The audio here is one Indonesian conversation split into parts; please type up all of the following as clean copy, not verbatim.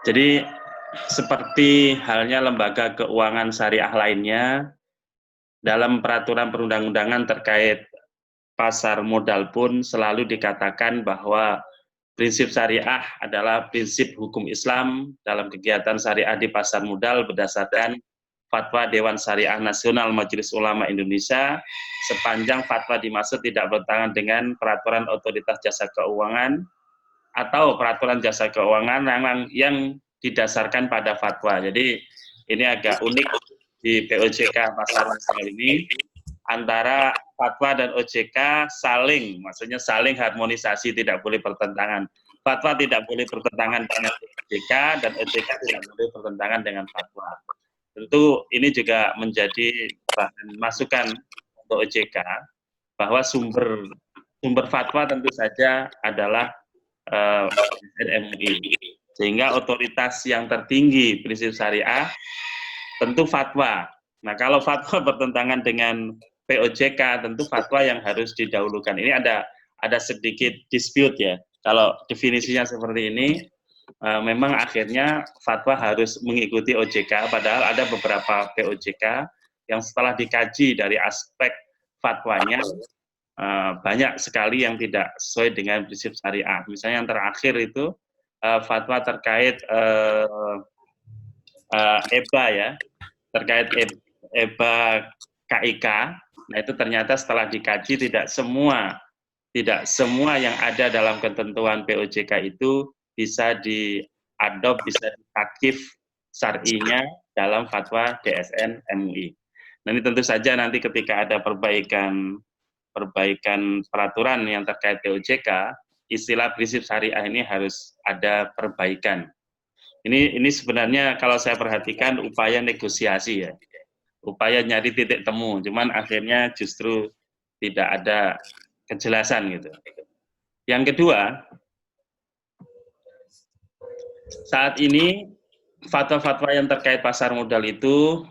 Jadi seperti halnya lembaga keuangan syariah lainnya, dalam peraturan perundang-undangan terkait pasar modal pun selalu dikatakan bahwa prinsip syariah adalah prinsip hukum Islam dalam kegiatan syariah di pasar modal berdasarkan Fatwa Dewan Syariah Nasional Majelis Ulama Indonesia, sepanjang fatwa dimaksud tidak bertentangan dengan peraturan otoritas jasa keuangan atau peraturan jasa keuangan yang didasarkan pada fatwa. Jadi ini agak unik di POJK pasar modal ini, antara fatwa dan OJK maksudnya saling harmonisasi, tidak boleh bertentangan. Fatwa tidak boleh bertentangan dengan OJK dan OJK tidak boleh bertentangan dengan fatwa. Tentu ini juga menjadi bahan masukan untuk OJK bahwa sumber fatwa tentu saja adalah MUI, sehingga otoritas yang tertinggi prinsip syariah tentu fatwa. Nah, kalau fatwa bertentangan dengan POJK, tentu fatwa yang harus didahulukan. Ini ada sedikit dispute ya. Kalau definisinya seperti ini, memang akhirnya fatwa harus mengikuti OJK, padahal ada beberapa POJK yang setelah dikaji dari aspek fatwanya, banyak sekali yang tidak sesuai dengan prinsip syariah. Misalnya yang terakhir itu fatwa terkait EBA ya, terkait EBA KIK. Nah, itu ternyata setelah dikaji tidak semua yang ada dalam ketentuan POJK itu bisa diadop, bisa ditakif syar'inya dalam fatwa DSN MUI. Nah, ini tentu saja nanti ketika ada perbaikan peraturan yang terkait POJK, istilah prinsip syariah ini harus ada perbaikan. Ini sebenarnya kalau saya perhatikan upaya negosiasi ya, upaya nyari titik temu, cuman akhirnya justru tidak ada kejelasan gitu. Yang kedua, saat ini fatwa-fatwa yang terkait pasar modal itu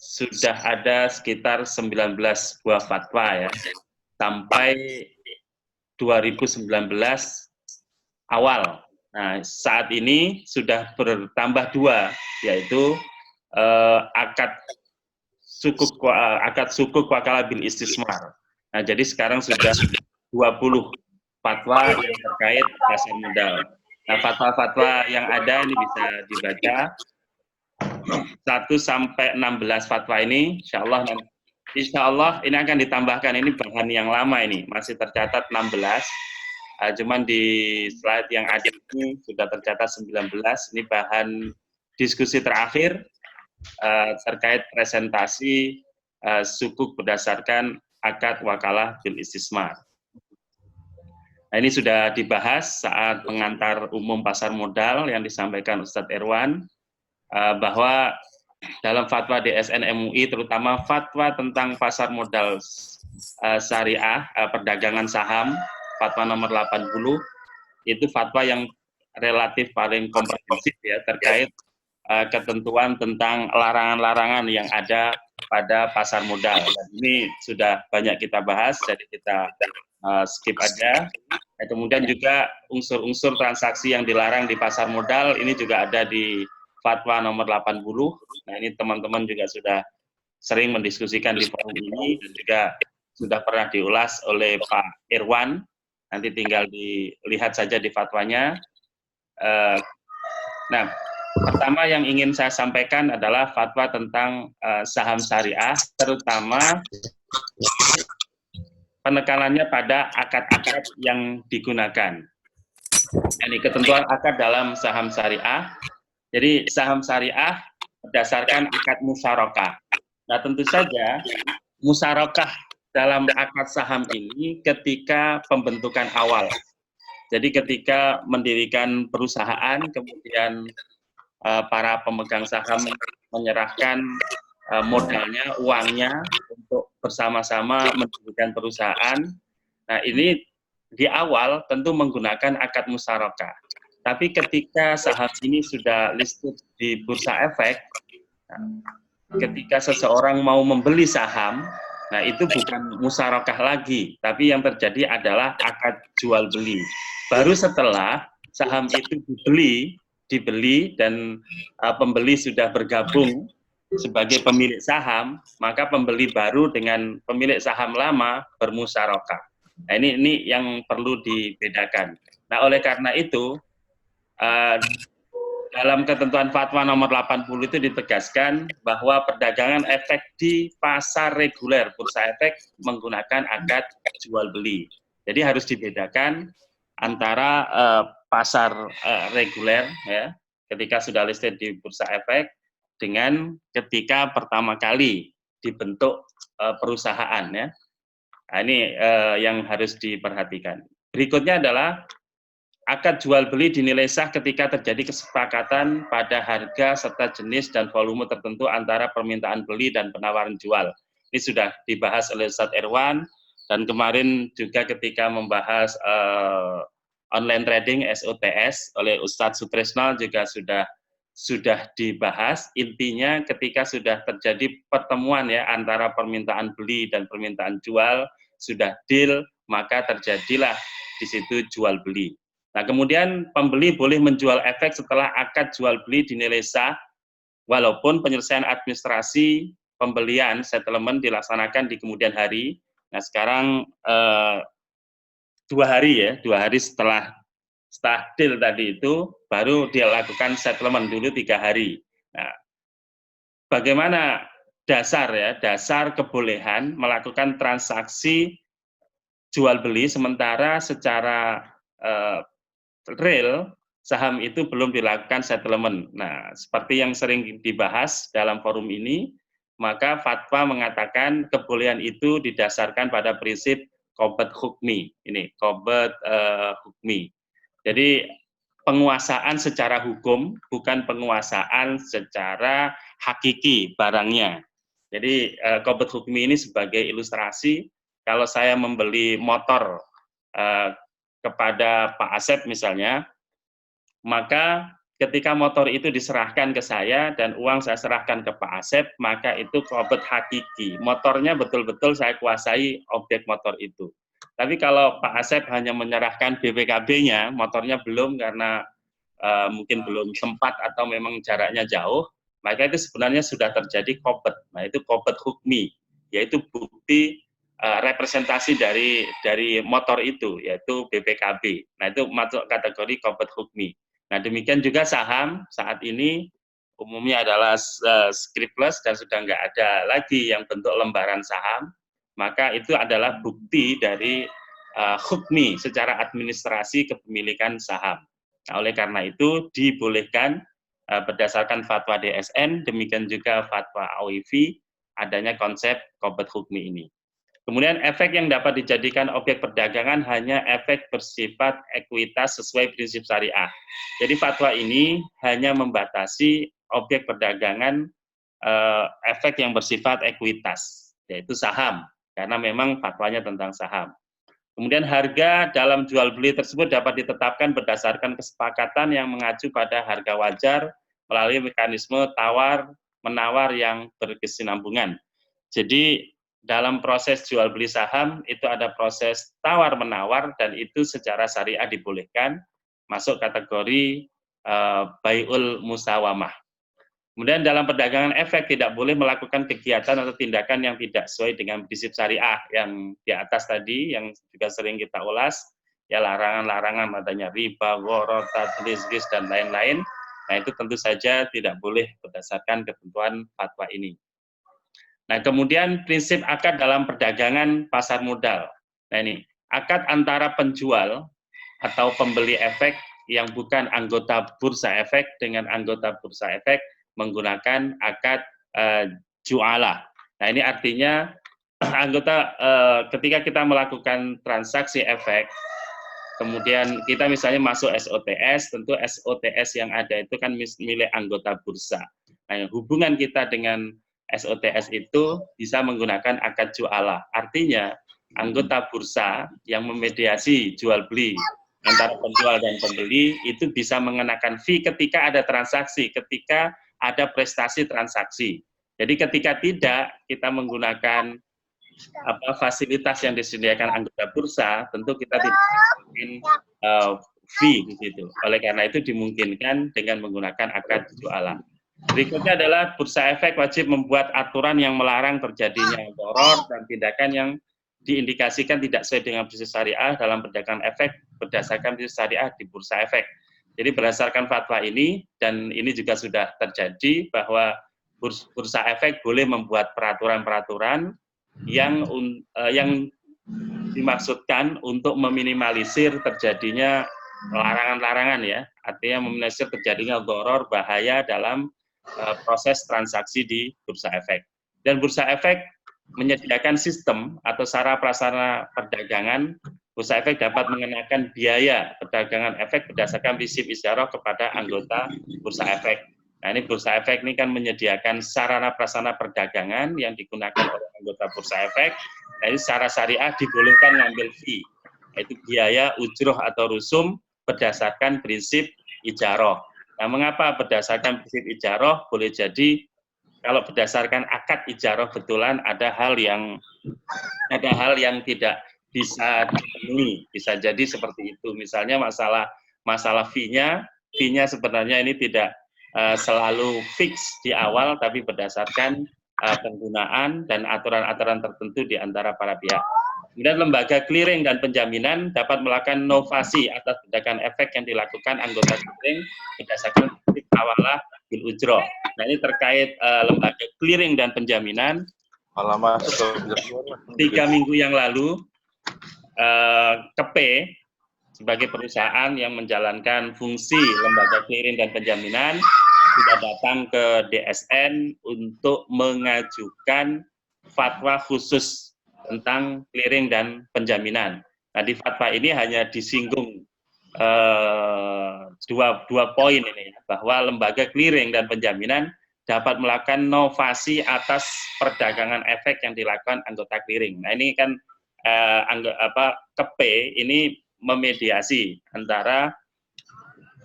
sudah ada sekitar 19 buah fatwa ya, sampai 2019 awal. Nah, saat ini sudah bertambah 2, yaitu akad sukuk wakala bil istismar. Nah, jadi sekarang sudah 20 fatwa yang terkait pasar modal. Nah, fatwa-fatwa yang ada ini bisa dibaca 1 sampai 16 fatwa ini, insya Allah ini akan ditambahkan, ini bahan yang lama ini, masih tercatat 16, cuman di slide yang ada ini sudah tercatat 19, ini bahan diskusi terakhir terkait presentasi sukuk berdasarkan akad wakalah bil istismar. Nah, ini sudah dibahas saat pengantar umum pasar modal yang disampaikan Ustadz Irwan, bahwa dalam fatwa DSN MUI, terutama fatwa tentang pasar modal syariah, perdagangan saham, fatwa nomor 80, itu fatwa yang relatif paling komprehensif ya, terkait ketentuan tentang larangan-larangan yang ada pada pasar modal. Dan ini sudah banyak kita bahas, jadi kita skip aja. Kemudian juga unsur-unsur transaksi yang dilarang di pasar modal, ini juga ada di fatwa nomor 80. Nah, ini teman-teman juga sudah sering mendiskusikan di forum ini, dan juga sudah pernah diulas oleh Pak Irwan. Nanti tinggal dilihat saja di fatwanya. Nah, pertama yang ingin saya sampaikan adalah fatwa tentang saham syariah, terutama penekanannya pada akad-akad yang digunakan. Ini ketentuan akad dalam saham syariah. Jadi saham syariah berdasarkan akad musyarakah. Nah, tentu saja musyarakah dalam akad saham ini ketika pembentukan awal. Jadi ketika mendirikan perusahaan, kemudian para pemegang saham menyerahkan modalnya, uangnya untuk bersama-sama mendirikan perusahaan. Nah, ini di awal tentu menggunakan akad musyarakah. Tapi ketika saham ini sudah listed di bursa efek, ketika seseorang mau membeli saham, nah itu bukan musyarakah lagi, tapi yang terjadi adalah akad jual beli. Baru setelah saham itu dibeli, dibeli dan pembeli sudah bergabung sebagai pemilik saham, maka pembeli baru dengan pemilik saham lama bermusyarakah. Nah, ini yang perlu dibedakan. Nah, oleh karena itu dalam ketentuan Fatwa nomor 80 itu ditegaskan bahwa perdagangan efek di pasar reguler bursa efek menggunakan akad jual beli. Jadi harus dibedakan antara pasar reguler ya, ketika sudah listed di bursa efek dengan ketika pertama kali dibentuk perusahaan ya. Nah, ini yang harus diperhatikan. Berikutnya adalah akad jual beli dinilai sah ketika terjadi kesepakatan pada harga serta jenis dan volume tertentu antara permintaan beli dan penawaran jual. Ini sudah dibahas oleh Ustadz Irwan, dan kemarin juga ketika membahas online trading SOTS oleh Ustadz Sutresno juga sudah dibahas. Intinya ketika sudah terjadi pertemuan ya antara permintaan beli dan permintaan jual, sudah deal, maka terjadilah di situ jual beli. Nah, kemudian pembeli boleh menjual efek setelah akad jual beli dinilai sah, walaupun penyelesaian administrasi pembelian settlement dilaksanakan di kemudian hari. Nah, sekarang 2 hari setelah deal tadi itu baru dia lakukan settlement, dulu 3 hari. Nah, bagaimana dasar kebolehan melakukan transaksi jual beli sementara secara real saham itu belum dilakukan settlement. Nah, seperti yang sering dibahas dalam forum ini, maka fatwa mengatakan kebolehan itu didasarkan pada prinsip qobad hukmi. Ini qobad hukmi. Jadi penguasaan secara hukum, bukan penguasaan secara hakiki barangnya. Jadi qobad hukmi ini sebagai ilustrasi, kalau saya membeli motor kepada Pak Asep misalnya, maka ketika motor itu diserahkan ke saya dan uang saya serahkan ke Pak Asep, maka itu qobad hakiki. Motornya betul-betul saya kuasai objek motor itu. Tapi kalau Pak Asep hanya menyerahkan BPKB-nya, motornya belum karena mungkin belum sempat atau memang jaraknya jauh, maka itu sebenarnya sudah terjadi qobad. Nah, itu qobad hukmi, yaitu bukti representasi dari motor itu, yaitu BPKB. Nah, itu masuk kategori qobad hukmi. Nah, demikian juga saham saat ini umumnya adalah scriptless dan sudah nggak ada lagi yang bentuk lembaran saham, maka itu adalah bukti dari hukmi secara administrasi kepemilikan saham. Nah, oleh karena itu dibolehkan berdasarkan fatwa DSN, demikian juga fatwa AOIV, adanya konsep qobad hukmi ini. Kemudian efek yang dapat dijadikan objek perdagangan hanya efek bersifat ekuitas sesuai prinsip syariah. Jadi fatwa ini hanya membatasi objek perdagangan efek yang bersifat ekuitas, yaitu saham, karena memang fatwanya tentang saham. Kemudian harga dalam jual beli tersebut dapat ditetapkan berdasarkan kesepakatan yang mengacu pada harga wajar melalui mekanisme tawar-menawar yang berkesinambungan. Jadi dalam proses jual beli saham itu ada proses tawar-menawar dan itu secara syariah dibolehkan, masuk kategori bai'ul musawamah. Kemudian dalam perdagangan efek tidak boleh melakukan kegiatan atau tindakan yang tidak sesuai dengan prinsip syariah yang di atas tadi, yang juga sering kita ulas, ya larangan-larangan adanya riba, gharar, tadlis, ghis, dan lain-lain. Nah, itu tentu saja tidak boleh berdasarkan ketentuan fatwa ini. Nah, kemudian prinsip akad dalam perdagangan pasar modal. Nah, ini akad antara penjual atau pembeli efek yang bukan anggota bursa efek dengan anggota bursa efek menggunakan akad jualah. Nah, ini artinya anggota ketika kita melakukan transaksi efek, kemudian kita misalnya masuk SOTS, tentu SOTS yang ada itu kan milik anggota bursa. Nah, hubungan kita dengan SOTS itu bisa menggunakan akad jualah. Artinya anggota bursa yang memediasi jual beli antara penjual dan pembeli itu bisa mengenakan fee ketika ada transaksi, ketika ada prestasi transaksi. Jadi ketika tidak kita menggunakan fasilitas yang disediakan anggota bursa, tentu kita tidak mungkin fee di situ. Oleh karena itu dimungkinkan dengan menggunakan akad jualan. Berikutnya adalah bursa efek wajib membuat aturan yang melarang terjadinya doror dan tindakan yang diindikasikan tidak sesuai dengan bisnis syariah dalam perdagangan efek berdasarkan bisnis syariah di bursa efek. Jadi berdasarkan fatwa ini, dan ini juga sudah terjadi, bahwa bursa efek boleh membuat peraturan-peraturan yang dimaksudkan untuk meminimalisir terjadinya larangan-larangan ya, artinya meminimalisir terjadinya doror, bahaya dalam proses transaksi di bursa efek. Dan bursa efek menyediakan sistem atau sarana prasarana perdagangan. Bursa efek dapat mengenakan biaya perdagangan efek berdasarkan prinsip isyarah kepada anggota bursa efek. Nah, ini bursa efek ini kan menyediakan sarana prasarana perdagangan yang digunakan oleh anggota bursa efek. Nah, ini secara syariah dibolehkan ngambil fee, yaitu biaya ujroh atau rusum berdasarkan prinsip ijarah. Nah, mengapa berdasarkan prinsip ijarah? Boleh jadi kalau berdasarkan akad ijarah betulan ada hal yang tidak bisa dipenuhi, bisa jadi seperti itu. Misalnya masalah fee-nya sebenarnya ini tidak selalu fix di awal, tapi berdasarkan penggunaan dan aturan-aturan tertentu di antara para pihak. Kemudian lembaga clearing dan penjaminan dapat melakukan novasi atas tindakan efek yang dilakukan anggota clearing berdasarkan prinsip hawalah bil ujroh. Nah, ini terkait lembaga clearing dan penjaminan. 3 minggu yang lalu, KP sebagai perusahaan yang menjalankan fungsi lembaga clearing dan penjaminan sudah datang ke DSN untuk mengajukan fatwa khusus tentang clearing dan penjaminan. Nah, di fatwa ini hanya disinggung dua poin ini, bahwa lembaga clearing dan penjaminan dapat melakukan novasi atas perdagangan efek yang dilakukan anggota clearing. Nah, ini kan KP ini memediasi antara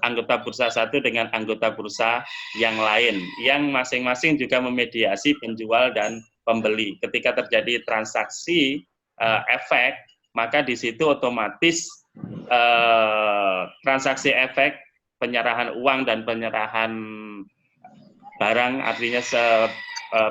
anggota bursa satu dengan anggota bursa yang lain, yang masing-masing juga memediasi penjual dan pembeli. Ketika terjadi transaksi efek, maka di situ otomatis transaksi efek, penyerahan uang dan penyerahan barang, artinya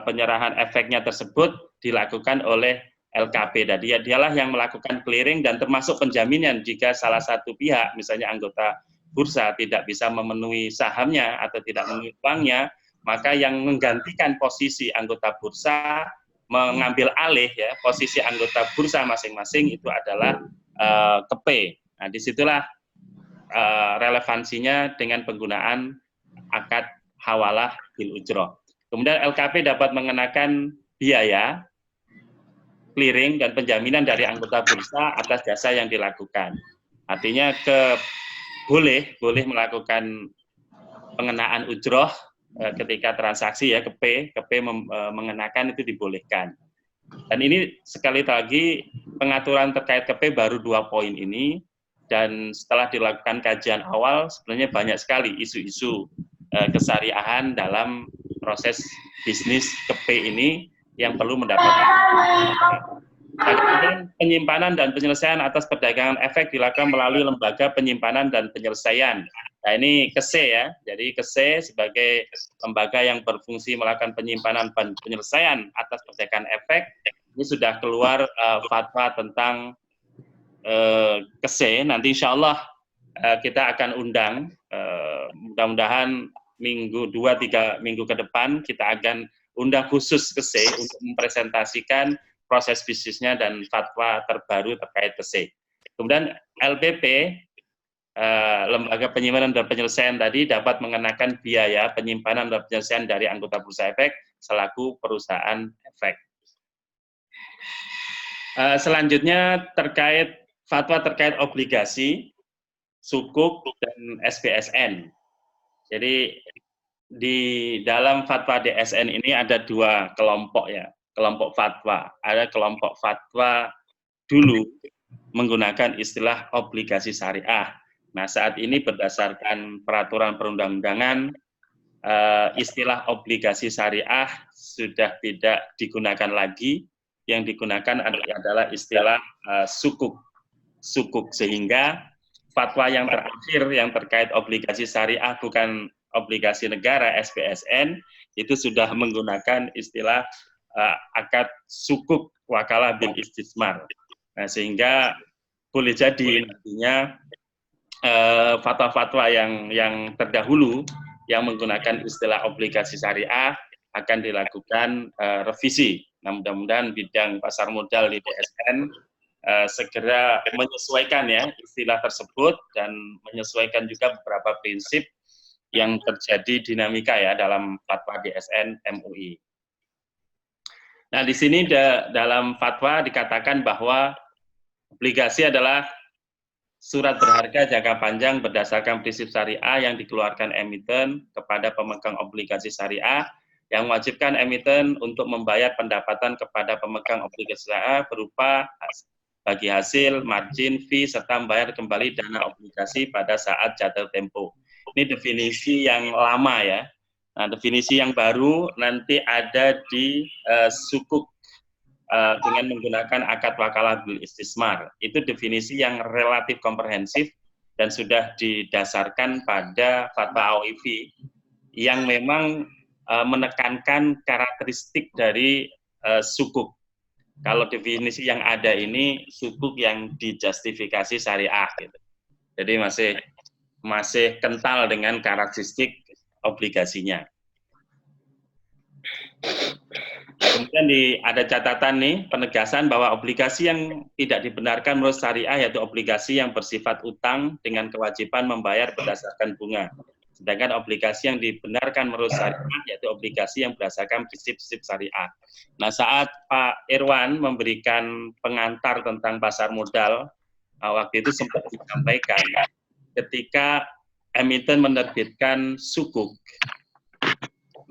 penyerahan efeknya tersebut dilakukan oleh LKP. Dan dialah yang melakukan clearing dan termasuk penjaminan jika salah satu pihak, misalnya anggota bursa, tidak bisa memenuhi sahamnya atau tidak memenuhi uangnya, maka yang menggantikan posisi anggota bursa, mengambil alih ya posisi anggota bursa masing-masing itu adalah KP. Nah, disitulah relevansinya dengan penggunaan akad hawalah bil ujroh. Kemudian LKP dapat mengenakan biaya clearing dan penjaminan dari anggota bursa atas jasa yang dilakukan. Artinya boleh melakukan pengenaan ujroh ketika transaksi ya, KP mengenakan itu dibolehkan. Dan ini sekali lagi pengaturan terkait KP baru 2 poin ini, dan setelah dilakukan kajian awal sebenarnya banyak sekali isu-isu kesyariahan dalam proses bisnis KP ini yang perlu mendapatkan. Kemudian penyimpanan dan penyelesaian atas perdagangan efek dilakukan melalui lembaga penyimpanan dan penyelesaian. Nah, ini KSE ya. Jadi KSE sebagai lembaga yang berfungsi melakukan penyimpanan dan penyelesaian atas perdagangan efek, ini sudah keluar fatwa tentang KSE. Nanti insya Allah kita akan undang, mudah-mudahan 2-3 minggu ke depan kita akan undang khusus KSE untuk mempresentasikan proses bisnisnya dan fatwa terbaru terkait KSE. Kemudian LPP, lembaga penyimpanan dan penyelesaian tadi, dapat mengenakan biaya penyimpanan dan penyelesaian dari anggota bursa efek selaku perusahaan efek. Selanjutnya terkait fatwa terkait obligasi, sukuk, dan SBSN. Jadi di dalam fatwa DSN ini ada 2 kelompok ya, kelompok fatwa. Ada kelompok fatwa dulu menggunakan istilah obligasi syariah. Nah, saat ini berdasarkan peraturan perundang-undangan, istilah obligasi syariah sudah tidak digunakan lagi. Yang digunakan adalah istilah sukuk. Sehingga fatwa yang terakhir yang terkait obligasi syariah bukan obligasi negara SPSN itu sudah menggunakan istilah akad sukuk wakalah bil istismar. Nah, sehingga boleh jadi nantinya fatwa-fatwa yang terdahulu yang menggunakan istilah obligasi syariah akan dilakukan revisi. Nah, mudah-mudahan bidang pasar modal di DSN segera menyesuaikan ya istilah tersebut dan menyesuaikan juga beberapa prinsip yang terjadi dinamika ya dalam fatwa DSN MUI. Nah, di sini dalam fatwa dikatakan bahwa obligasi adalah surat berharga jangka panjang berdasarkan prinsip syariah yang dikeluarkan emiten kepada pemegang obligasi syariah yang mewajibkan emiten untuk membayar pendapatan kepada pemegang obligasi syariah berupa bagi hasil, margin, fee, serta membayar kembali dana obligasi pada saat jatuh tempo. Ini definisi yang lama ya. Nah, definisi yang baru nanti ada di sukuk dengan menggunakan akad wakalah bil istismar. Itu definisi yang relatif komprehensif dan sudah didasarkan pada fatwa AOIV yang memang menekankan karakteristik dari sukuk. Kalau definisi yang ada ini sukuk yang dijustifikasi syariah gitu. Jadi masih kental dengan karakteristik obligasinya. Kemudian ada catatan nih, penegasan bahwa obligasi yang tidak dibenarkan menurut syariah yaitu obligasi yang bersifat utang dengan kewajiban membayar berdasarkan bunga. Sedangkan obligasi yang dibenarkan menurut syariah yaitu obligasi yang berdasarkan prinsip-prinsip syariah. Nah, saat Pak Irwan memberikan pengantar tentang pasar modal, waktu itu sempat disampaikan ketika emiten menerbitkan sukuk.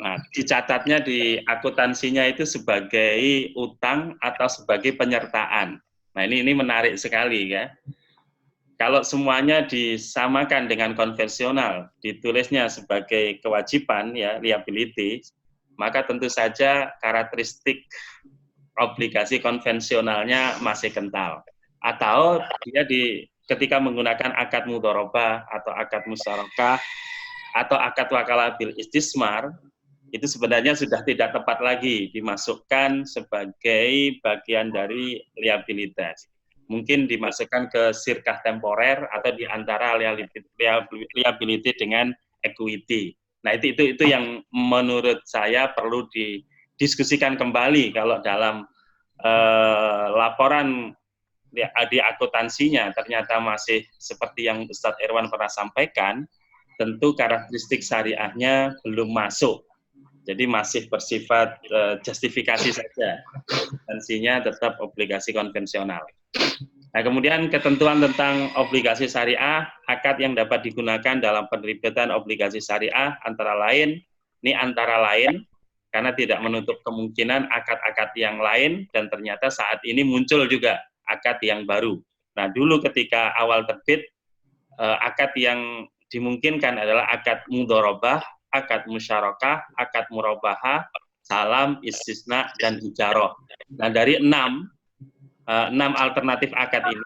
Nah, dicatatnya di akuntansinya itu sebagai utang atau sebagai penyertaan. Nah, ini menarik sekali ya. Kalau semuanya disamakan dengan konvensional, ditulisnya sebagai kewajiban ya, liability, maka tentu saja karakteristik obligasi konvensionalnya masih kental. Atau dia ketika menggunakan akad mudharabah atau akad musyarakah atau akad wakalah bil istismar, itu sebenarnya sudah tidak tepat lagi dimasukkan sebagai bagian dari liabilitas. Mungkin dimasukkan ke sirkah temporer atau di antara liability dengan equity. Nah, itu yang menurut saya perlu didiskusikan kembali kalau dalam laporan di akuntansinya ternyata masih seperti yang Ustadz Irwan pernah sampaikan, tentu karakteristik syariahnya belum masuk. Jadi masih bersifat justifikasi saja, substansinya tetap obligasi konvensional. Nah, kemudian ketentuan tentang obligasi syariah, akad yang dapat digunakan dalam penerbitan obligasi syariah antara lain karena tidak menutup kemungkinan akad-akad yang lain dan ternyata saat ini muncul juga akad yang baru. Nah, dulu ketika awal terbit akad yang dimungkinkan adalah akad mudharabah, akad musyarakah, akad murabahah, salam, istisna, dan ijaroh. Nah, dari 6 alternatif akad ini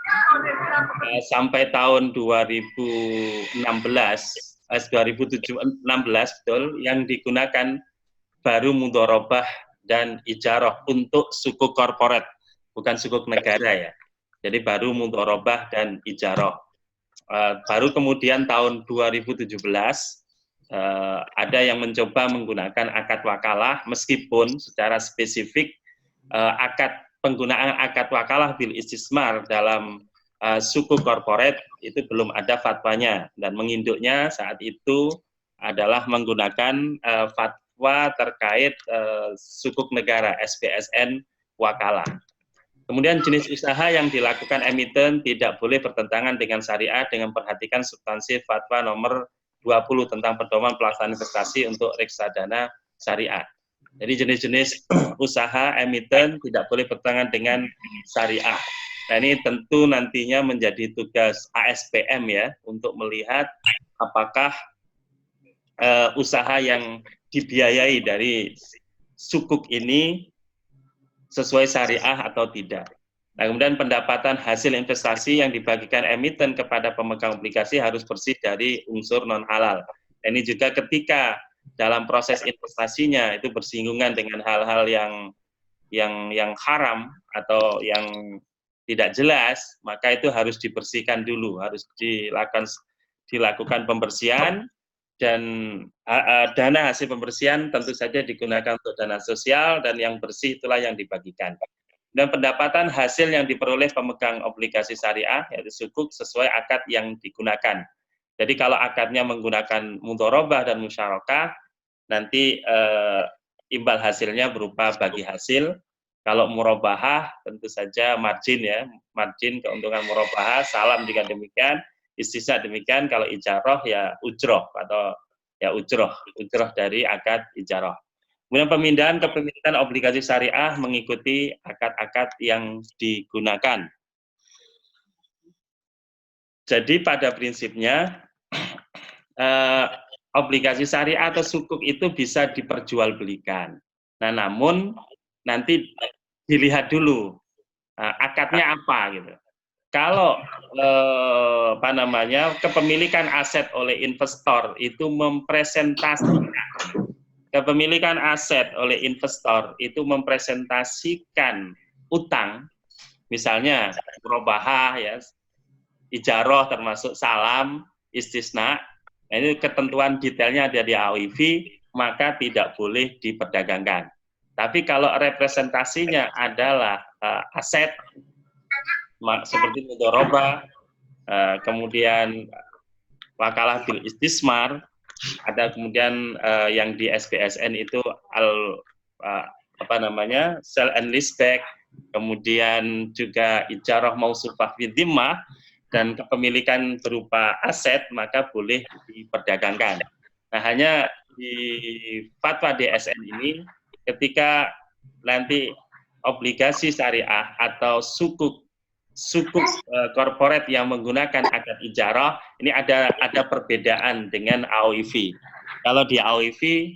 sampai tahun 2016 betul yang digunakan baru mudharabah dan ijaroh untuk suku korporat, bukan suku negara ya. Jadi baru mudharabah dan ijaroh. Baru kemudian tahun 2017 ada yang mencoba menggunakan akad wakalah meskipun secara spesifik penggunaan akad wakalah bil istismar dalam suku korporat itu belum ada fatwanya dan menginduknya saat itu adalah menggunakan fatwa terkait sukuk negara SPSN wakalah. Kemudian jenis usaha yang dilakukan emiten tidak boleh bertentangan dengan syariah dengan perhatikan substansi fatwa nomor 20 tentang pedoman pelaksanaan investasi untuk reksadana syariah. Jadi jenis-jenis usaha emiten tidak boleh bertentangan dengan syariah. Nah, ini tentu nantinya menjadi tugas ASPM ya untuk melihat apakah usaha yang dibiayai dari sukuk ini sesuai syariah atau tidak. Nah, kemudian pendapatan hasil investasi yang dibagikan emiten kepada pemegang obligasi harus bersih dari unsur non-halal. Ini juga ketika dalam proses investasinya itu bersinggungan dengan hal-hal yang haram atau yang tidak jelas, maka itu harus dibersihkan dulu, harus dilakukan pembersihan, dan dana hasil pembersihan tentu saja digunakan untuk dana sosial, dan yang bersih itulah yang dibagikan. Dan pendapatan hasil yang diperoleh pemegang obligasi syariah yaitu sukuk sesuai akad yang digunakan. Jadi kalau akadnya menggunakan mudharabah dan musyarakah, nanti imbal hasilnya berupa bagi hasil. Kalau murabahah tentu saja margin ya, margin keuntungan murabahah, salam jika demikian, istisna demikian. Kalau ijarah ya ujroh atau ya ujroh dari akad ijarah. Kemudian pemindahan kepemilikan obligasi syariah mengikuti akad-akad yang digunakan. Jadi pada prinsipnya obligasi syariah atau sukuk itu bisa diperjualbelikan. Nah, namun nanti dilihat dulu akadnya apa gitu. Kalau kepemilikan aset oleh investor itu mempresentasikan kepemilikan aset oleh investor itu mempresentasikan utang, misalnya murabahah ya, ijarah termasuk salam, istisna. Nah, ini ketentuan detailnya ada di AOIV, maka tidak boleh diperdagangkan. Tapi kalau representasinya adalah aset seperti mudharabah, kemudian wakalah bil istismar, ada kemudian yang di SBSN itu sell and leaseback, kemudian juga ijarah mausufah fidzimmah, dan kepemilikan berupa aset, maka boleh diperdagangkan. Nah, hanya di fatwa DSN ini ketika nanti obligasi syariah atau sukuk korporat yang menggunakan akad ijarah, ini ada perbedaan dengan AOIV. Kalau di AOIV,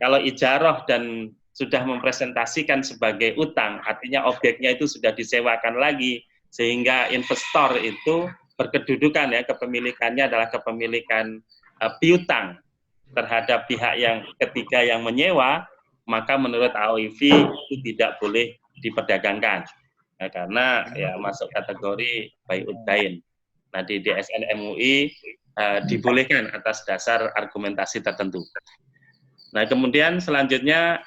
kalau ijarah dan sudah mempresentasikan sebagai utang, artinya objeknya itu sudah disewakan lagi, sehingga investor itu berkedudukan ya, kepemilikannya adalah kepemilikan piutang terhadap pihak yang ketiga yang menyewa, maka menurut AOIV itu tidak boleh diperdagangkan. Nah, karena ya masuk kategori bai'ud dain. Nah, di DSN MUI dibolehkan atas dasar argumentasi tertentu. Nah, kemudian selanjutnya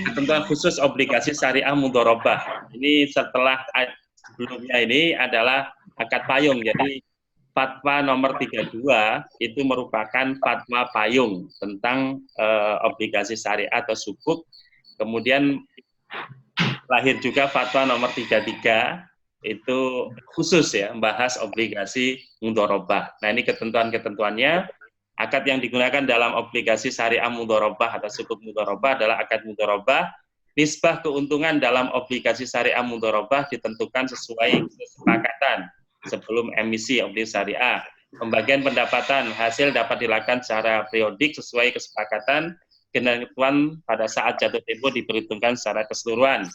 ketentuan khusus obligasi syariah mudharabah. Ini setelah sebelumnya ini adalah akad payung. Jadi fatwa nomor 32 itu merupakan fatwa payung tentang obligasi syariah atau sukuk. Kemudian lahir juga fatwa nomor 33 itu khusus ya, membahas obligasi mudharabah. Nah, ini ketentuan-ketentuannya. Akad yang digunakan dalam obligasi syariah mudharabah atau sukuk mudharabah adalah akad mudharabah. Nisbah keuntungan dalam obligasi syariah mudharabah ditentukan sesuai kesepakatan sebelum emisi obligasi syariah. Pembagian pendapatan hasil dapat dilakukan secara periodik sesuai kesepakatan. Ketentuan pada saat jatuh tempo diperhitungkan secara keseluruhan.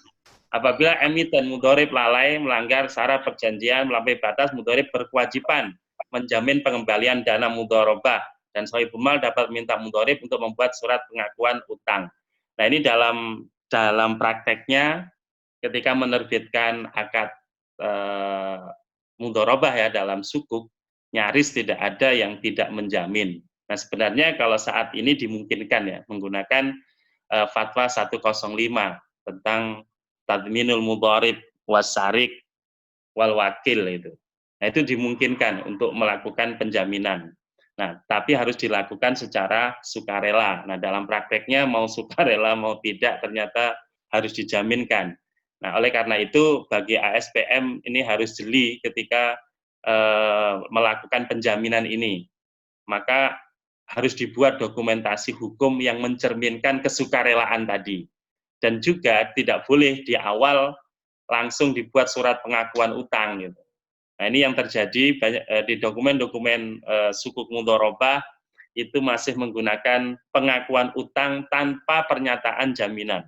Apabila emiten mudharib lalai melanggar syarat perjanjian melampaui batas, mudharib berkewajiban menjamin pengembalian dana mudharabah, dan shahibul mal dapat meminta mudharib untuk membuat surat pengakuan utang. Nah, ini dalam prakteknya ketika menerbitkan akad mudharabah ya dalam sukuk, nyaris tidak ada yang tidak menjamin. Nah, sebenarnya kalau saat ini dimungkinkan ya menggunakan fatwa 105 tentang tadminul mudharib wasarik wal wakil itu. Nah, itu dimungkinkan untuk melakukan penjaminan. Nah, tapi harus dilakukan secara sukarela. Nah, dalam prakteknya mau sukarela mau tidak ternyata harus dijaminkan. Nah, oleh karena itu bagi ASPM ini harus jeli ketika melakukan penjaminan ini. Maka harus dibuat dokumentasi hukum yang mencerminkan kesukarelaan tadi. Dan juga tidak boleh di awal langsung dibuat surat pengakuan utang gitu. Nah, ini yang terjadi banyak di dokumen-dokumen sukuk mudharabah itu masih menggunakan pengakuan utang tanpa pernyataan jaminan.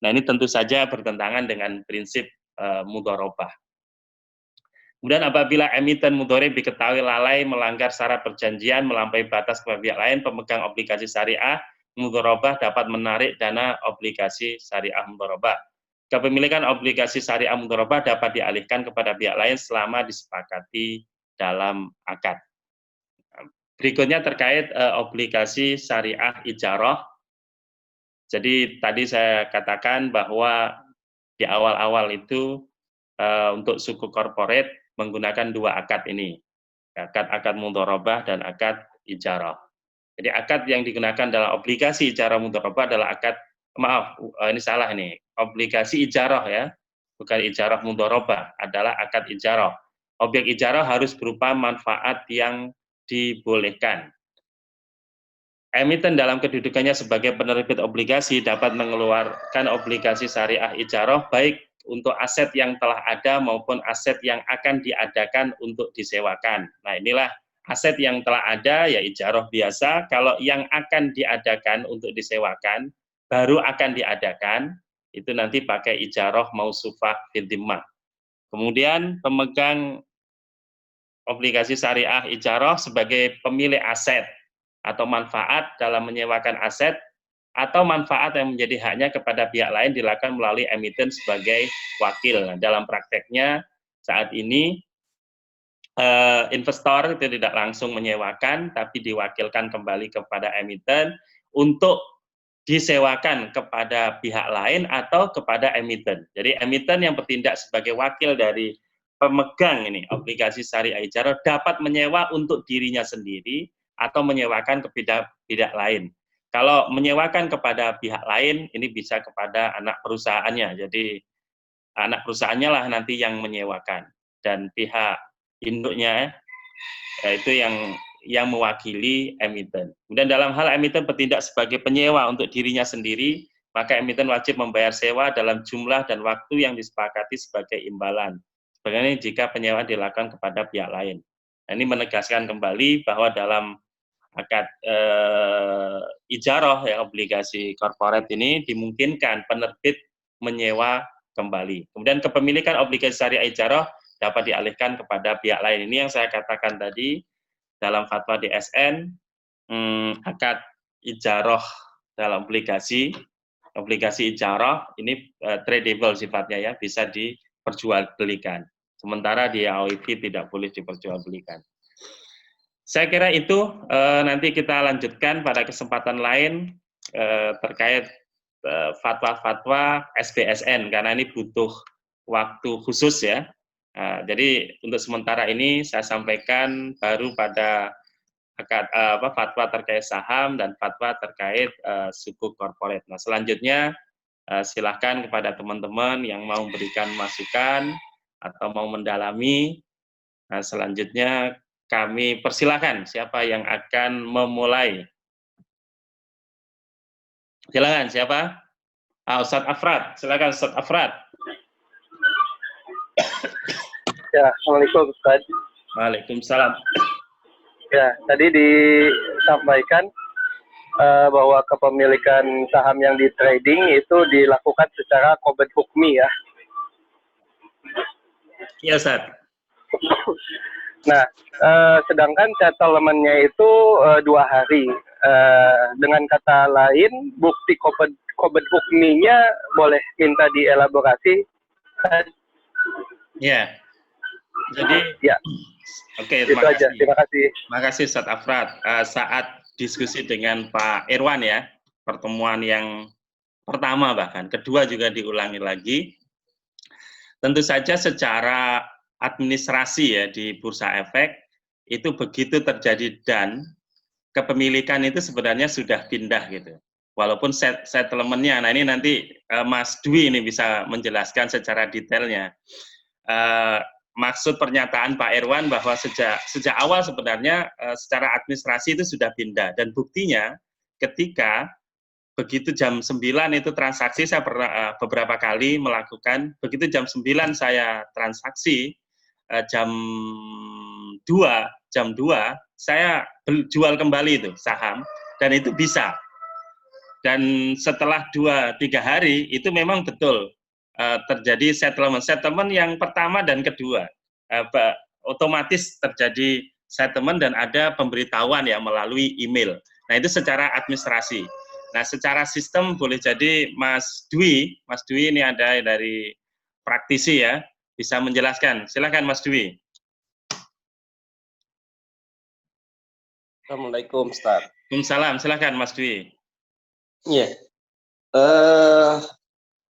Nah, ini tentu saja bertentangan dengan prinsip mudharabah. Kemudian apabila emiten mudharib diketahui lalai melanggar syarat perjanjian melampaui batas kepada pihak lain, pemegang obligasi syariah mudharabah dapat menarik dana obligasi syariah mudharabah. Kepemilikan obligasi syariah mudharabah dapat dialihkan kepada pihak lain selama disepakati dalam akad. Berikutnya terkait obligasi syariah ijarah. Jadi tadi saya katakan bahwa di awal-awal itu untuk suku korporat menggunakan dua akad ini, akad mudharabah dan akad ijarah. Jadi akad yang digunakan dalam obligasi ijarah mudharabah adalah akad, maaf, ini salah nih, obligasi ijarah ya, bukan ijarah mudharabah, adalah akad ijarah. Objek ijarah harus berupa manfaat yang dibolehkan. Emiten dalam kedudukannya sebagai penerbit obligasi dapat mengeluarkan obligasi syariah ijarah baik untuk aset yang telah ada maupun aset yang akan diadakan untuk disewakan. Nah, inilah aset yang telah ada ya ijarah biasa. Kalau yang akan diadakan untuk disewakan, baru akan diadakan, itu nanti pakai ijarah mausufah fil dhimmah. Kemudian pemegang obligasi syariah ijarah sebagai pemilik aset atau manfaat dalam menyewakan aset atau manfaat yang menjadi haknya kepada pihak lain dilakukan melalui emiten sebagai wakil. Nah, dalam prakteknya saat ini investor itu tidak langsung menyewakan, tapi diwakilkan kembali kepada emiten untuk disewakan kepada pihak lain atau kepada emiten. Jadi emiten yang bertindak sebagai wakil dari pemegang ini obligasi syariah ijarah dapat menyewa untuk dirinya sendiri atau menyewakan ke pihak lain. Kalau menyewakan kepada pihak lain, ini bisa kepada anak perusahaannya. Jadi anak perusahaannya lah nanti yang menyewakan, dan pihak induknya itu yang mewakili emiten. Kemudian dalam hal emiten bertindak sebagai penyewa untuk dirinya sendiri, maka emiten wajib membayar sewa dalam jumlah dan waktu yang disepakati sebagai imbalan. Sebagaimana jika penyewaan dilakukan kepada pihak lain. Nah, ini menegaskan kembali bahwa dalam akad ijarah ya obligasi korporat ini dimungkinkan penerbit menyewa kembali. Kemudian kepemilikan obligasi syariah ijarah dapat dialihkan kepada pihak lain. Ini yang saya katakan tadi dalam fatwa DSN, akad ijarah dalam obligasi ijarah ini tradable sifatnya ya, bisa diperjualbelikan. Sementara di AOIP tidak boleh diperjualbelikan. Saya kira itu nanti kita lanjutkan pada kesempatan lain terkait fatwa-fatwa SBSN karena ini butuh waktu khusus ya. Jadi untuk sementara ini saya sampaikan baru pada fatwa terkait saham dan fatwa terkait suku korporat. Nah, selanjutnya silahkan kepada teman-teman yang mau memberikan masukan atau mau mendalami. Nah, selanjutnya kami persilahkan siapa yang akan memulai. Silakan siapa? Ustadz Afrad, silakan Ustadz Afrad. Ya, Assalamualaikum Ustaz. Waalaikumsalam. Ya, tadi disampaikan bahwa kepemilikan saham yang di trading itu dilakukan secara qobad hukmi ya. Iya, Ustaz. Nah, sedangkan settlement-nya itu 2 hari. Dengan kata lain, bukti qobad hukminya boleh minta dielaborasi. Ya. Jadi ya. Oke, itu aja. Terima kasih. Terima kasih Ustadz Afrad. Saat diskusi dengan Pak Irwan ya, pertemuan yang pertama bahkan, kedua juga diulangi lagi. Tentu saja secara administrasi ya di Bursa Efek, itu begitu terjadi dan kepemilikan itu sebenarnya sudah pindah gitu. Walaupun settlement-nya, nah ini nanti Mas Dwi ini bisa menjelaskan secara detailnya. Maksud pernyataan Pak Irwan bahwa sejak awal sebenarnya secara administrasi itu sudah pindah, dan buktinya ketika begitu jam 9 itu transaksi, saya pernah beberapa kali melakukan, begitu jam 9 saya transaksi, jam 2 saya jual kembali itu saham, dan itu bisa. Dan setelah 2-3 hari itu memang betul terjadi settlement yang pertama dan kedua, otomatis terjadi settlement dan ada pemberitahuan ya melalui email. Nah itu secara administrasi. Nah secara sistem boleh jadi Mas Dwi ini ada dari praktisi ya, bisa menjelaskan. Silakan Mas Dwi. Assalamualaikum, Ustaz. Waalaikumsalam, silakan Mas Dwi. Iya.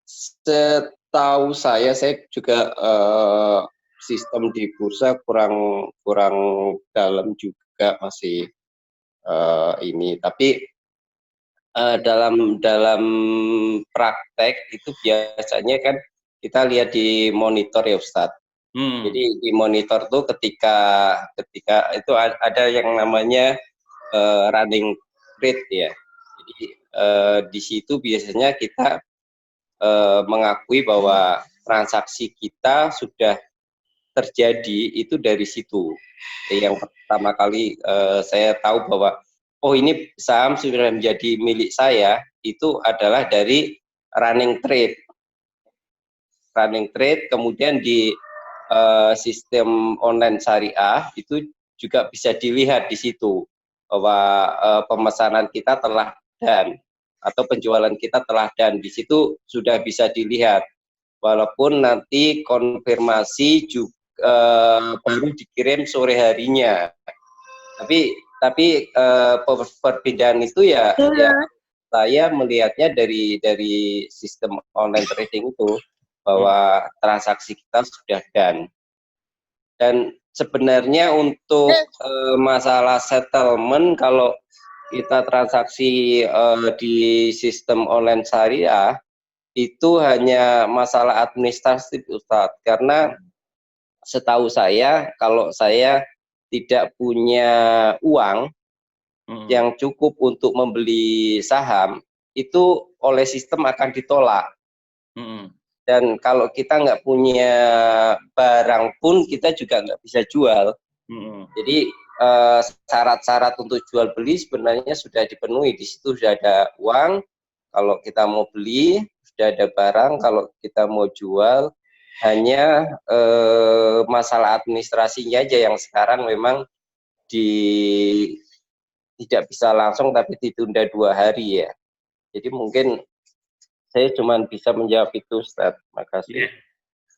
Setahu saya juga sistem di bursa kurang dalam juga masih ini. Tapi dalam praktek itu biasanya kan kita lihat di monitor ya, Ustadz. Jadi di monitor tuh ketika itu ada yang namanya running rate ya. Jadi di situ biasanya kita mengakui bahwa transaksi kita sudah terjadi itu dari situ. Yang pertama kali saya tahu bahwa oh ini saham sudah menjadi milik saya itu adalah dari running trade. Kemudian di sistem online syariah itu juga bisa dilihat di situ bahwa pemesanan kita telah done atau penjualan kita telah done. Di situ sudah bisa dilihat. Walaupun nanti konfirmasi juga baru dikirim sore harinya. Tapi perbedaan itu ya saya melihatnya dari sistem online trading itu bahwa transaksi kita sudah done. Dan sebenarnya untuk masalah settlement kalau kita transaksi di sistem online syariah itu hanya masalah administratif, Ustadz, karena setahu saya kalau saya tidak punya uang yang cukup untuk membeli saham itu oleh sistem akan ditolak. Dan kalau kita nggak punya barang pun kita juga nggak bisa jual. Jadi syarat-syarat untuk jual beli sebenarnya sudah dipenuhi. Di situ sudah ada uang kalau kita mau beli, sudah ada barang kalau kita mau jual. Hanya masalah administrasinya aja yang sekarang memang tidak bisa langsung tapi ditunda 2 hari ya. Jadi mungkin saya cuma bisa menjawab itu, Ustaz. Makasih.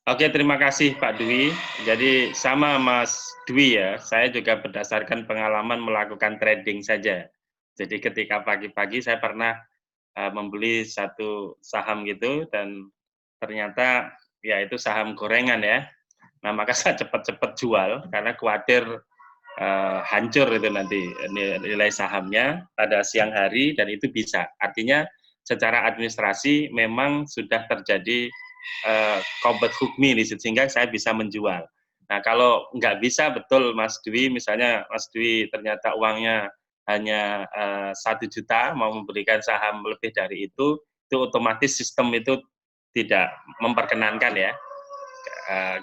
Oke, terima kasih Pak Dwi. Jadi sama Mas Dwi ya, saya juga berdasarkan pengalaman melakukan trading saja. Jadi ketika pagi-pagi saya pernah membeli satu saham gitu dan ternyata ya itu saham gorengan ya. Nah maka saya cepat-cepat jual karena khawatir hancur itu nanti nilai sahamnya pada siang hari dan itu bisa. Artinya secara administrasi memang sudah terjadi kompet hukmi di situ sehingga saya bisa menjual. Nah kalau nggak bisa betul Mas Dwi, misalnya Mas Dwi ternyata uangnya hanya 1 juta mau memberikan saham lebih dari itu otomatis sistem itu tidak memperkenankan ya,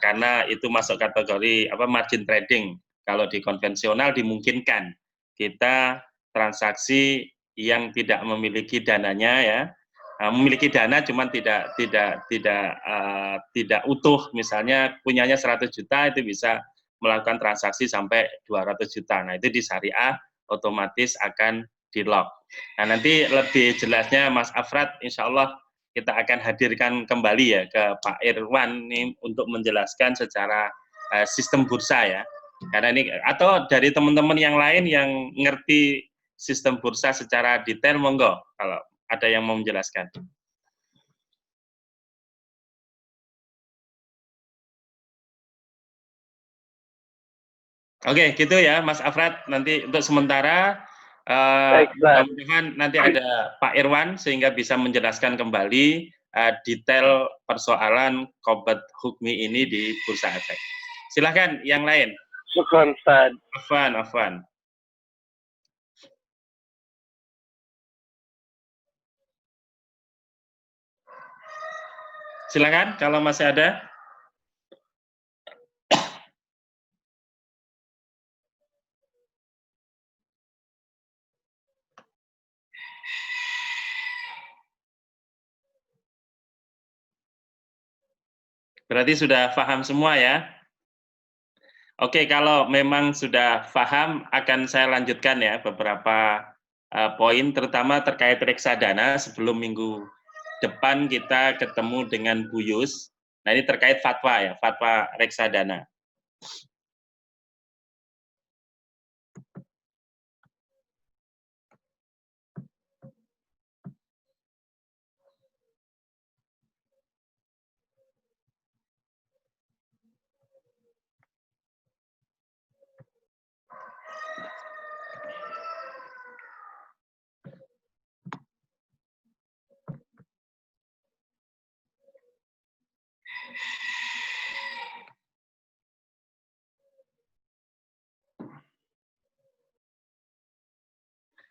karena itu masuk kategori margin trading. Kalau di konvensional dimungkinkan kita transaksi yang tidak memiliki dananya ya, memiliki dana cuman tidak utuh, misalnya punyanya 100 juta itu bisa melakukan transaksi sampai 200 juta. Nah, itu di syariah otomatis akan di lock. Nah, nanti lebih jelasnya Mas Afrad insya Allah kita akan hadirkan kembali ya ke Pak Irwan nih untuk menjelaskan secara sistem bursa ya. Karena ini atau dari teman-teman yang lain yang ngerti sistem bursa secara detail monggo kalau ada yang mau menjelaskan. Oke, gitu ya Mas Afrad. Nanti untuk sementara mudah-mudahan nanti ada Pak Irwan sehingga bisa menjelaskan kembali detail persoalan kompet hukmi ini di Bursa Efek. Silahkan yang lain. Syukran, Ustaz. Afwan. Silakan kalau masih ada. Berarti sudah paham semua ya? Oke, kalau memang sudah paham, akan saya lanjutkan ya beberapa poin, terutama terkait reksadana. Sebelum minggu depan kita ketemu dengan Bu Yus. Nah, ini terkait fatwa ya, fatwa reksadana.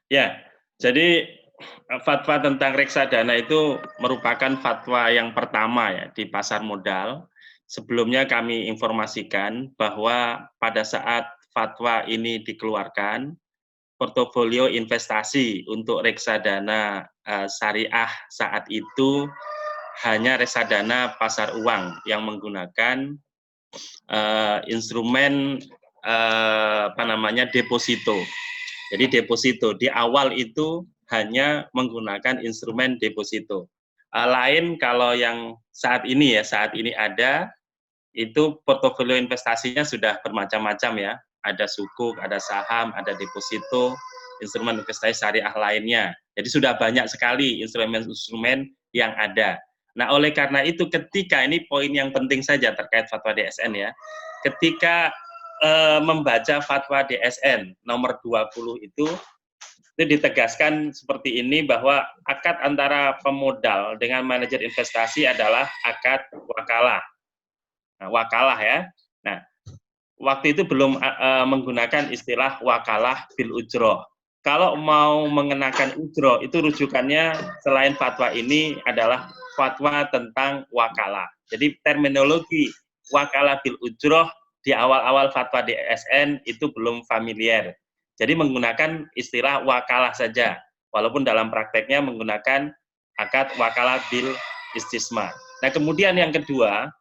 Ya, jadi fatwa tentang reksadana itu merupakan fatwa yang pertama ya di pasar modal. Sebelumnya kami informasikan bahwa pada saat fatwa ini dikeluarkan, portofolio investasi untuk reksadana syariah saat itu hanya reksadana pasar uang yang menggunakan instrumen deposito. Jadi deposito di awal itu hanya menggunakan instrumen deposito. Lain kalau yang saat ini ada itu portofolio investasinya sudah bermacam-macam ya. Ada sukuk, ada saham, ada deposito, instrumen investasi syariah lainnya. Jadi sudah banyak sekali instrumen-instrumen yang ada. Nah, oleh karena itu ketika ini poin yang penting saja terkait fatwa DSN ya. Ketika membaca fatwa DSN nomor 20 itu ditegaskan seperti ini bahwa akad antara pemodal dengan manajer investasi adalah akad wakalah. Nah, wakalah ya. Nah, waktu itu belum menggunakan istilah wakalah bil ujroh. Kalau mau mengenakan ujroh, itu rujukannya selain fatwa ini adalah fatwa tentang wakalah. Jadi terminologi wakalah bil ujroh di awal-awal fatwa DSN itu belum familiar. Jadi menggunakan istilah wakalah saja, walaupun dalam prakteknya menggunakan akad wakalah bil istismar. Nah, kemudian yang kedua,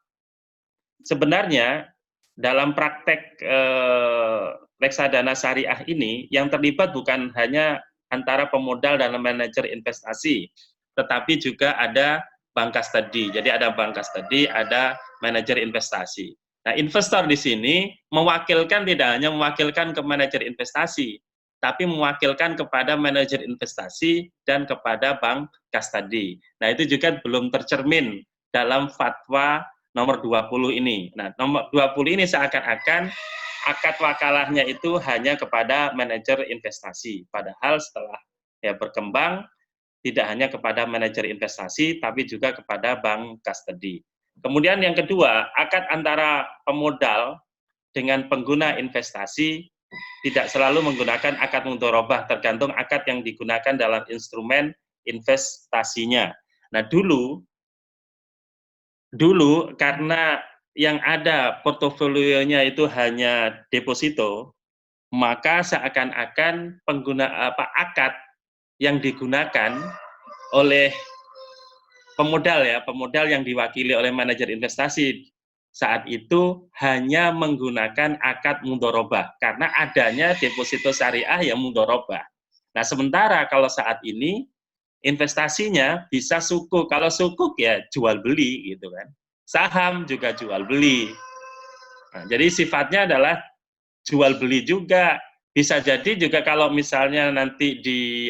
sebenarnya dalam praktek reksadana syariah ini yang terlibat bukan hanya antara pemodal dan manajer investasi, tetapi juga ada bank custody. Jadi ada bank custody, ada manajer investasi. Nah, investor di sini mewakilkan, tidak hanya mewakilkan ke manajer investasi, tapi mewakilkan kepada manajer investasi dan kepada bank custody. Nah, itu juga belum tercermin dalam fatwa nomor 20 ini. Nah, nomor 20 ini seakan-akan akad wakalahnya itu hanya kepada manajer investasi. Padahal setelah ya berkembang, tidak hanya kepada manajer investasi, tapi juga kepada bank custody. Kemudian yang kedua, akad antara pemodal dengan pengguna investasi tidak selalu menggunakan akad mudharabah, tergantung akad yang digunakan dalam instrumen investasinya. Nah, dulu karena yang ada portofolionya itu hanya deposito, maka seakan-akan akad yang digunakan oleh pemodal yang diwakili oleh manajer investasi saat itu hanya menggunakan akad mudharabah karena adanya deposito syariah yang mudharabah. Nah, sementara kalau saat ini investasinya bisa sukuk. Kalau sukuk ya jual beli gitu kan. Saham juga jual beli. Nah, jadi sifatnya adalah jual beli juga. Bisa jadi juga kalau misalnya nanti di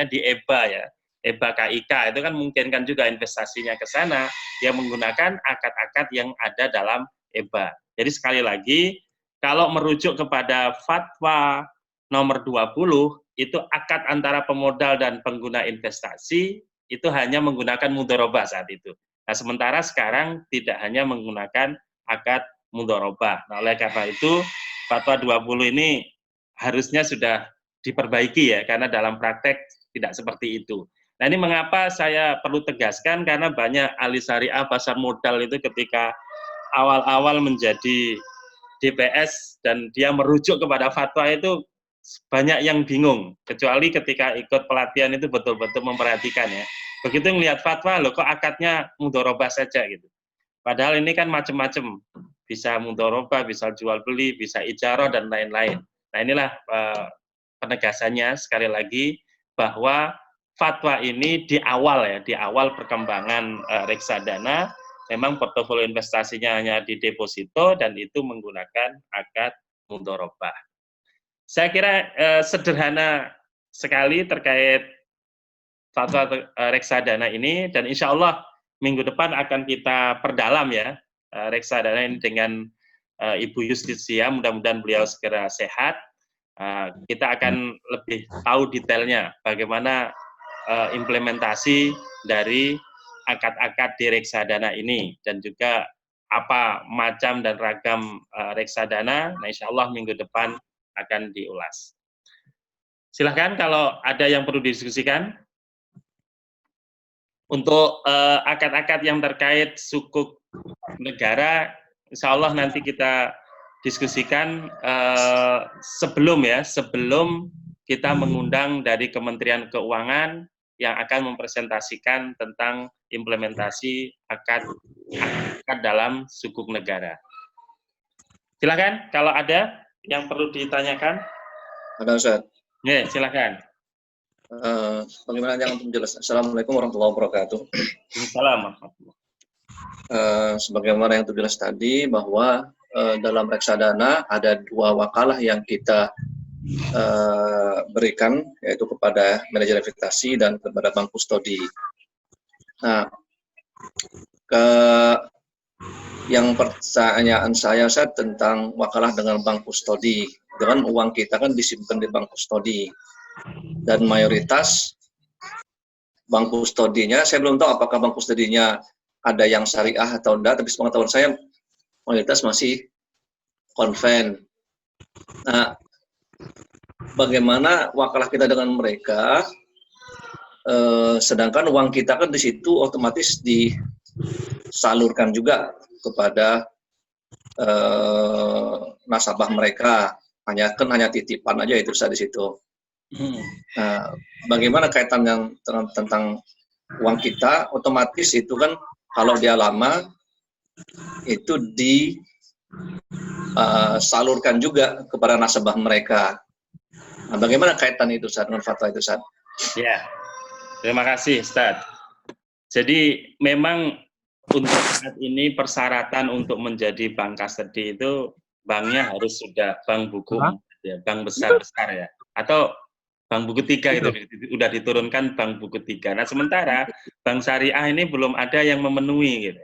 di EBA ya, EBA KIK itu kan memungkinkan juga investasinya ke sana yang menggunakan akad-akad yang ada dalam EBA. Jadi sekali lagi, kalau merujuk kepada fatwa nomor 20 itu akad antara pemodal dan pengguna investasi itu hanya menggunakan mudharabah saat itu. Nah, sementara sekarang tidak hanya menggunakan akad mudharabah. Nah, oleh karena itu fatwa 20 ini harusnya sudah diperbaiki ya, karena dalam praktek tidak seperti itu. Nah, ini mengapa saya perlu tegaskan, karena banyak ahli syariah pasar modal itu ketika awal-awal menjadi DPS dan dia merujuk kepada fatwa itu banyak yang bingung, kecuali ketika ikut pelatihan itu betul-betul memperhatikan ya. Begitu melihat fatwa, loh kok akadnya mudharabah saja gitu. Padahal ini kan macam-macam, bisa mudharabah, bisa jual beli, bisa ijarah dan lain-lain. Nah inilah penegasannya sekali lagi bahwa fatwa ini di awal perkembangan reksadana memang portofolio investasinya hanya di deposito dan itu menggunakan akad mudharabah. Saya kira sederhana sekali terkait fatwa reksadana ini, dan insya Allah minggu depan akan kita perdalam ya reksadana ini dengan Ibu Yustisia, mudah-mudahan beliau segera sehat. Kita akan lebih tahu detailnya bagaimana implementasi dari akad-akad di reksadana ini dan juga apa macam dan ragam reksadana. Nah, insya Allah minggu depan akan diulas. Silahkan kalau ada yang perlu didiskusikan. Untuk akad-akad yang terkait sukuk negara, insya Allah nanti kita diskusikan sebelum kita mengundang dari Kementerian Keuangan yang akan mempresentasikan tentang implementasi akad dalam sukuk negara. Silakan kalau ada yang perlu ditanyakan. Ada Ustaz. Ya, silakan. Bagaimana yang untuk menjelaskan? Assalamualaikum warahmatullahi wabarakatuh. Assalamualaikum. Sebagaimana yang terjelas tadi bahwa dalam reksadana ada dua wakalah yang kita berikan, yaitu kepada manajer investasi dan kepada bank kustodi. Nah, yang pertanyaan saya tentang wakalah dengan bank kustodi, dengan uang kita kan disimpan di bank kustodi. Dan mayoritas bank kustodinya, saya belum tahu apakah bank kustodinya ada yang syariah atau enggak, tapi sepengetahuan saya mayoritas masih konven. Nah, bagaimana wakalah kita dengan mereka, sedangkan uang kita kan di situ otomatis disalurkan juga kepada nasabah mereka, hanya titipan aja itu di situ. Nah, bagaimana kaitan yang tentang uang kita, otomatis itu kan kalau dia lama itu disalurkan juga kepada nasabah mereka. Nah, bagaimana kaitan itu Ustaz dengan fatwa itu Ustaz? Ya, terima kasih Ustaz. Jadi memang untuk saat ini persyaratan untuk menjadi bank kastedi itu banknya harus sudah bank hukum, ya, bank besar-besar ya, atau bank buku 3 itu sudah diturunkan bank buku 3. Nah, sementara bank syariah ini belum ada yang memenuhi gitu.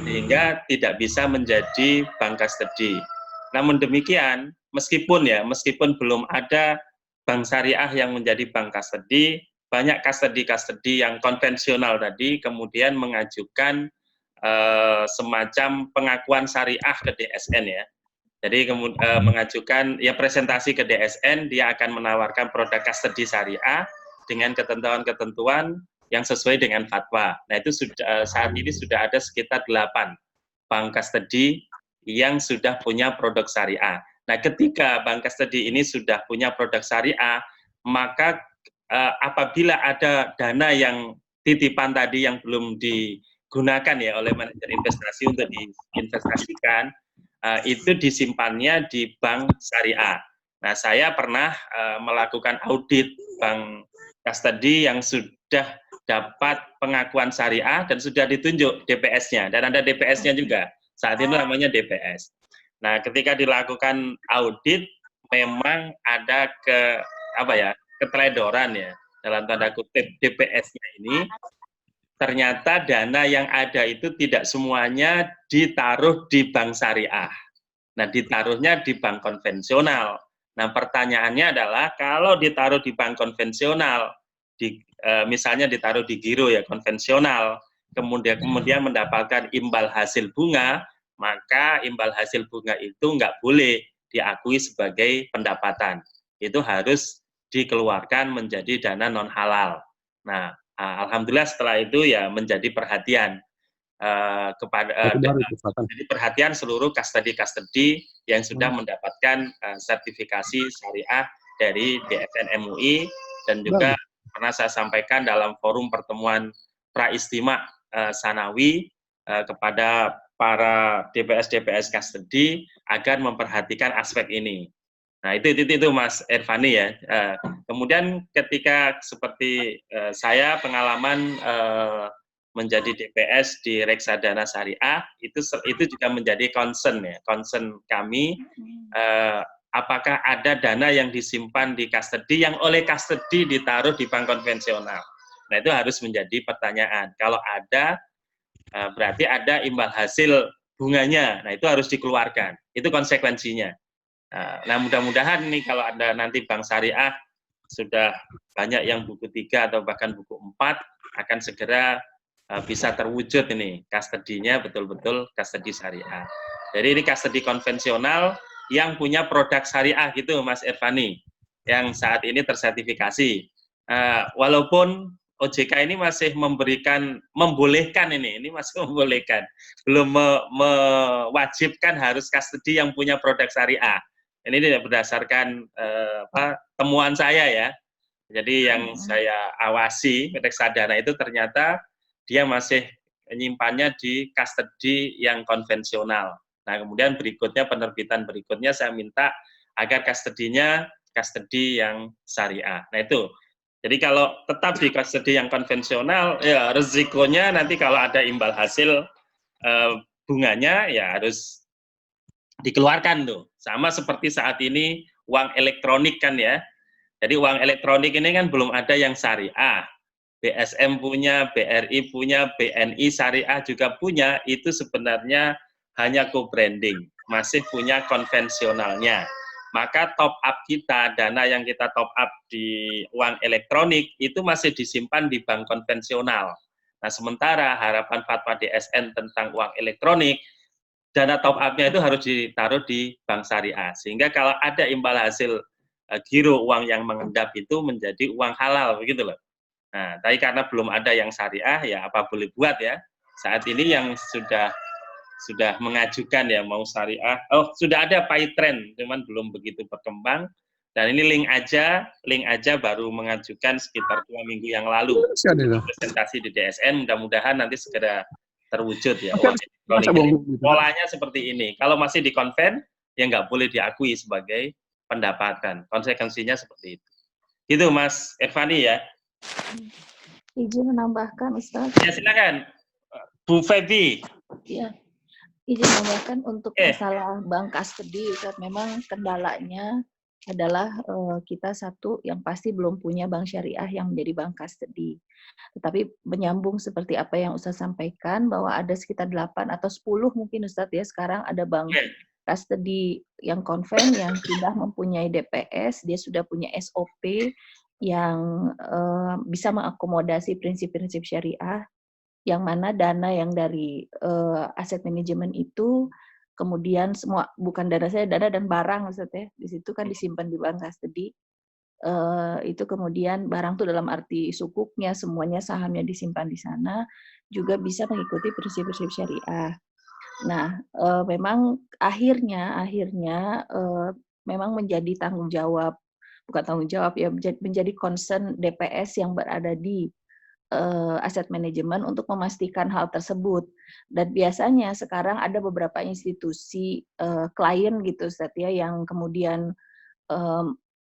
Sehingga tidak bisa menjadi bank kastedi. Namun demikian, meskipun belum ada bank syariah yang menjadi bank kastedi, banyak kastedi-kastedi yang konvensional tadi kemudian mengajukan semacam pengakuan syariah ke DSN ya. Jadi mengajukan ya presentasi ke DSN, dia akan menawarkan produk kastedi syariah dengan ketentuan-ketentuan yang sesuai dengan fatwa. Nah itu saat ini sudah ada sekitar 8 bank kastedi yang sudah punya produk syariah. Nah ketika bank kastedi ini sudah punya produk syariah, maka apabila ada dana yang titipan tadi yang belum digunakan ya oleh manajer investasi untuk diinvestasikan, itu disimpannya di bank syariah. Nah, saya pernah melakukan audit bank kastedi yang sudah dapat pengakuan syariah dan sudah ditunjuk DPS-nya, dan ada DPS-nya juga. Saat itu namanya DPS. Nah, ketika dilakukan audit, memang ada keteledoran ya, dalam tanda kutip DPS-nya ini. Ternyata dana yang ada itu tidak semuanya ditaruh di bank syariah. Nah, ditaruhnya di bank konvensional. Nah, pertanyaannya adalah kalau ditaruh di bank konvensional, misalnya ditaruh di giro ya konvensional, kemudian mendapatkan imbal hasil bunga, maka imbal hasil bunga itu nggak boleh diakui sebagai pendapatan. Itu harus dikeluarkan menjadi dana non halal. Nah, alhamdulillah setelah itu ya menjadi perhatian jadi perhatian seluruh kastedi-kastedi yang sudah mendapatkan sertifikasi syariah dari DSN MUI, dan juga pernah saya sampaikan dalam forum pertemuan Praistima Sanawi kepada para DPS custody agar memperhatikan aspek ini. Nah, itu Mas Ervani ya. Kemudian ketika seperti saya pengalaman menjadi DPS di Reksadana Syariah, itu juga menjadi concern ya, concern kami. Apakah ada dana yang disimpan di custody yang oleh custody ditaruh di bank konvensional? Nah, itu harus menjadi pertanyaan. Kalau ada, berarti ada imbal hasil bunganya. Nah, itu harus dikeluarkan. Itu konsekuensinya. Nah, mudah-mudahan nih kalau ada nanti bank syariah sudah banyak yang buku 3 atau bahkan buku 4 akan segera bisa terwujud ini custody-nya betul-betul custody syariah. Jadi ini custody konvensional yang punya produk syariah gitu Mas Ervani, yang saat ini tersertifikasi. Walaupun OJK ini masih membolehkan ini masih membolehkan, belum mewajibkan harus custody yang punya produk syariah. Ini berdasarkan temuan saya ya. Jadi yang saya awasi reksadana itu ternyata dia masih menyimpannya di custody yang konvensional. Nah, kemudian penerbitan berikutnya saya minta agar custody-nya custody yang syariah. Nah, itu. Jadi kalau tetap di custody yang konvensional, ya resikonya nanti kalau ada imbal hasil bunganya ya harus dikeluarkan tuh. Sama seperti saat ini uang elektronik kan ya. Jadi uang elektronik ini kan belum ada yang syariah. BSM punya, BRI punya, BNI syariah juga punya, itu sebenarnya hanya co-branding, masih punya konvensionalnya. Maka top up kita, dana yang kita top up di uang elektronik, itu masih disimpan di bank konvensional. Nah, sementara harapan fatwa DSN tentang uang elektronik, dana top up-nya itu harus ditaruh di bank syariah. Sehingga kalau ada imbal hasil giro uang yang mengendap itu menjadi uang halal, begitu loh. Nah, tapi karena belum ada yang syariah, ya apa boleh buat ya. Saat ini yang sudah mengajukan ya mau syariah, sudah ada PayTrend, cuman belum begitu berkembang. Dan ini link aja baru mengajukan sekitar 2 minggu yang lalu. Presentasi di DSN, mudah-mudahan nanti segera terwujud ya. Polanya seperti ini. Kalau masih di konven, ya nggak boleh diakui sebagai pendapatan. Konsekuensinya seperti itu. Gitu Mas Ervani ya. Izin menambahkan Ustaz. Ya silakan Bu Febi. Ya, izin menambahkan untuk masalah bank custody Ustaz, memang kendalanya adalah kita satu yang pasti belum punya bank syariah yang menjadi bank custody. Tetapi menyambung seperti apa yang Ustaz sampaikan bahwa ada sekitar 8 atau 10 mungkin Ustaz ya sekarang ada bank custody yang konven yang sudah mempunyai DPS, dia sudah punya SOP yang bisa mengakomodasi prinsip-prinsip syariah, yang mana dana yang dari aset manajemen itu kemudian semua bukan dana saya, dana dan barang maksudnya di situ kan disimpan di bank custody, itu kemudian barang itu dalam arti sukuknya semuanya sahamnya disimpan di sana juga bisa mengikuti prinsip-prinsip syariah. Nah, memang akhirnya memang menjadi tanggung jawab, bukan tanggung jawab ya, menjadi concern DPS yang berada di aset manajemen untuk memastikan hal tersebut. Dan biasanya sekarang ada beberapa institusi klien gitu Ustaz ya yang kemudian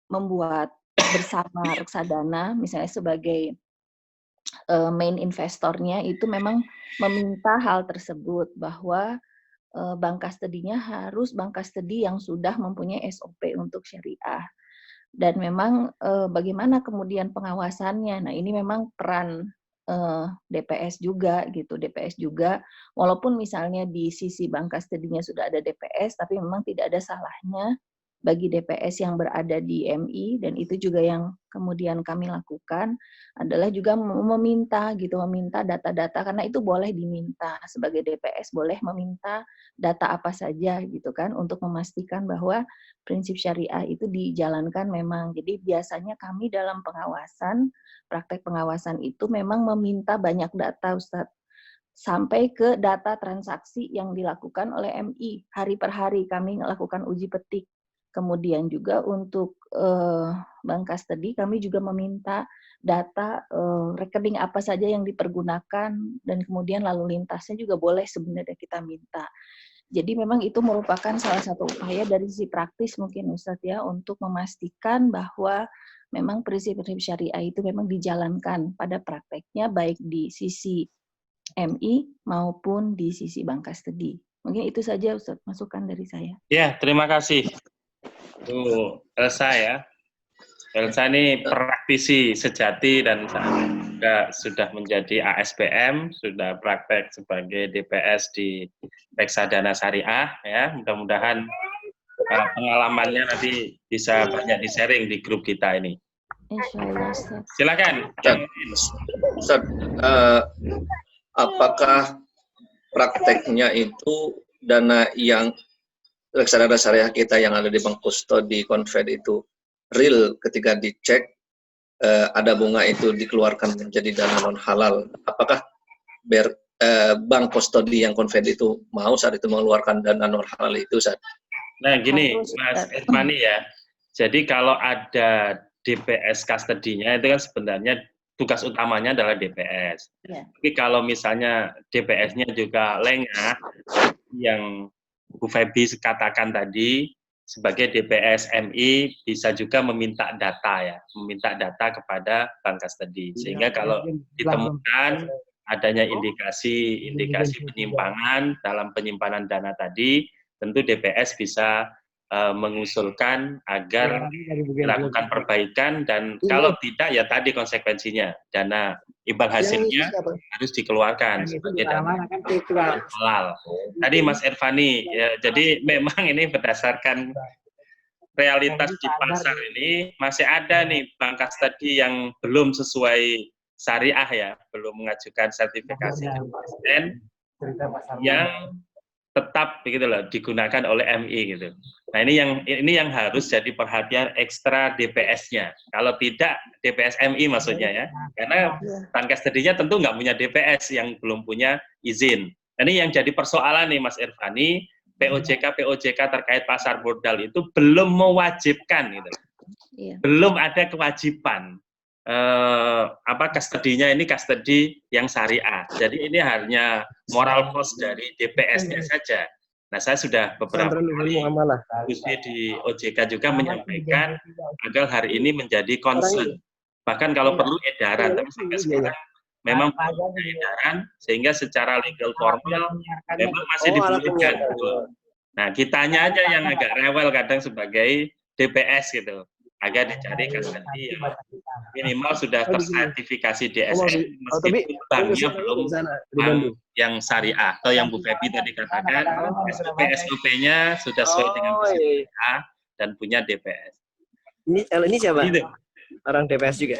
membuat bersama reksadana misalnya sebagai main investornya itu memang meminta hal tersebut bahwa bank custody-nya harus bank custody yang sudah mempunyai SOP untuk syariah. Dan memang bagaimana kemudian pengawasannya. Nah, ini memang peran DPS juga gitu. DPS juga walaupun misalnya di sisi bank custody-nya sudah ada DPS, tapi memang tidak ada salahnya bagi DPS yang berada di MI, dan itu juga yang kemudian kami lakukan adalah juga meminta data-data, karena itu boleh diminta sebagai DPS, boleh meminta data apa saja gitu kan untuk memastikan bahwa prinsip syariah itu dijalankan memang. Jadi biasanya kami dalam pengawasan, praktek pengawasan itu memang meminta banyak data Ustadz, sampai ke data transaksi yang dilakukan oleh MI. Hari per hari kami melakukan uji petik Kemudian juga untuk bank custody kami juga meminta data rekening apa saja yang dipergunakan dan kemudian lalu lintasnya juga boleh sebenarnya kita minta. Jadi memang itu merupakan salah satu upaya dari sisi praktis mungkin Ustadz ya untuk memastikan bahwa memang prinsip-prinsip syariah itu memang dijalankan pada prakteknya baik di sisi MI maupun di sisi bank custody. Mungkin itu saja Ustadz masukan dari saya. Ya, terima kasih. Tuh, Elsa ya. Elsa ini praktisi sejati dan juga sudah menjadi ASBM, sudah praktek sebagai DPS di Reksadana Syariah ya. Mudah-mudahan pengalamannya nanti bisa banyak di-sharing di grup kita ini. Insyaallah, Ustaz. Silakan. Ustaz, apakah prakteknya itu dana yang reksadana syariah kita yang ada di bank kustodi Confed itu real ketika dicek ada bunga itu dikeluarkan menjadi dana non halal? Apakah bank kustodi yang Confed itu mau saat itu mengeluarkan dana non halal itu saat? Nah gini Mas Irfani ya, jadi kalau ada DPS custody-nya itu kan sebenarnya tugas utamanya adalah DPS. Ya. Tapi kalau misalnya DPS-nya juga lengah, yang Bu Febi katakan tadi, sebagai DPS MI bisa juga meminta data ya, meminta data kepada bank custody. Sehingga kalau ditemukan adanya indikasi penyimpangan dalam penyimpanan dana tadi, tentu DPS bisa mengusulkan agar dilakukan perbaikan dan kalau tidak ya tadi konsekuensinya dana imbal hasilnya harus dikeluarkan sebagai dana halal. Tadi Mas Irfani ya, jadi memang ini berdasarkan realitas di pasar ini masih ada nih bank custody yang belum sesuai syariah ya, belum mengajukan sertifikasi KPSN yang tetap begitu loh digunakan oleh MI gitu. Nah ini yang harus jadi perhatian ekstra DPS-nya. Kalau tidak DPS MI maksudnya ya, karena bank custody-nya tentu nggak punya DPS yang belum punya izin. Ini yang jadi persoalan nih Mas Irfani, POJK terkait pasar modal itu belum mewajibkan gitu. Belum ada kewajiban. Custody-nya ini custody yang syariah. Jadi ini hanya moral cost dari DPS-nya saja. Nah, saya sudah beberapa kali diskusi di OJK juga menyampaikan agar hari ini menjadi concern. Bahkan kalau perlu edaran, tapi sampai sekarang memang perlu edaran sehingga secara legal formal memang masih dibolehkan. Nah, kitanya aja yang agak rewel kadang sebagai DPS gitu. Agar dicari custody yang minimal sudah tersertifikasi DSN meskipun banknya belum yang syariah atau yang Bu Febi tadi katakan SOP-nya sudah sesuai dengan syariah dan punya DPS. Ini siapa? Gitu. Orang DPS juga.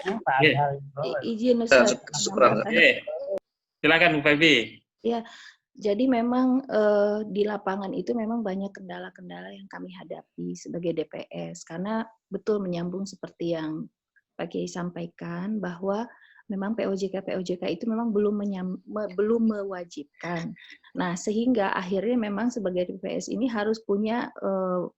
Izin Ustaz. Silakan Bu Febi. Ya. Jadi memang di lapangan itu memang banyak kendala-kendala yang kami hadapi sebagai DPS karena betul menyambung seperti yang Pak Kiai sampaikan bahwa memang POJK itu memang belum mewajibkan. Nah, sehingga akhirnya memang sebagai DPS ini harus punya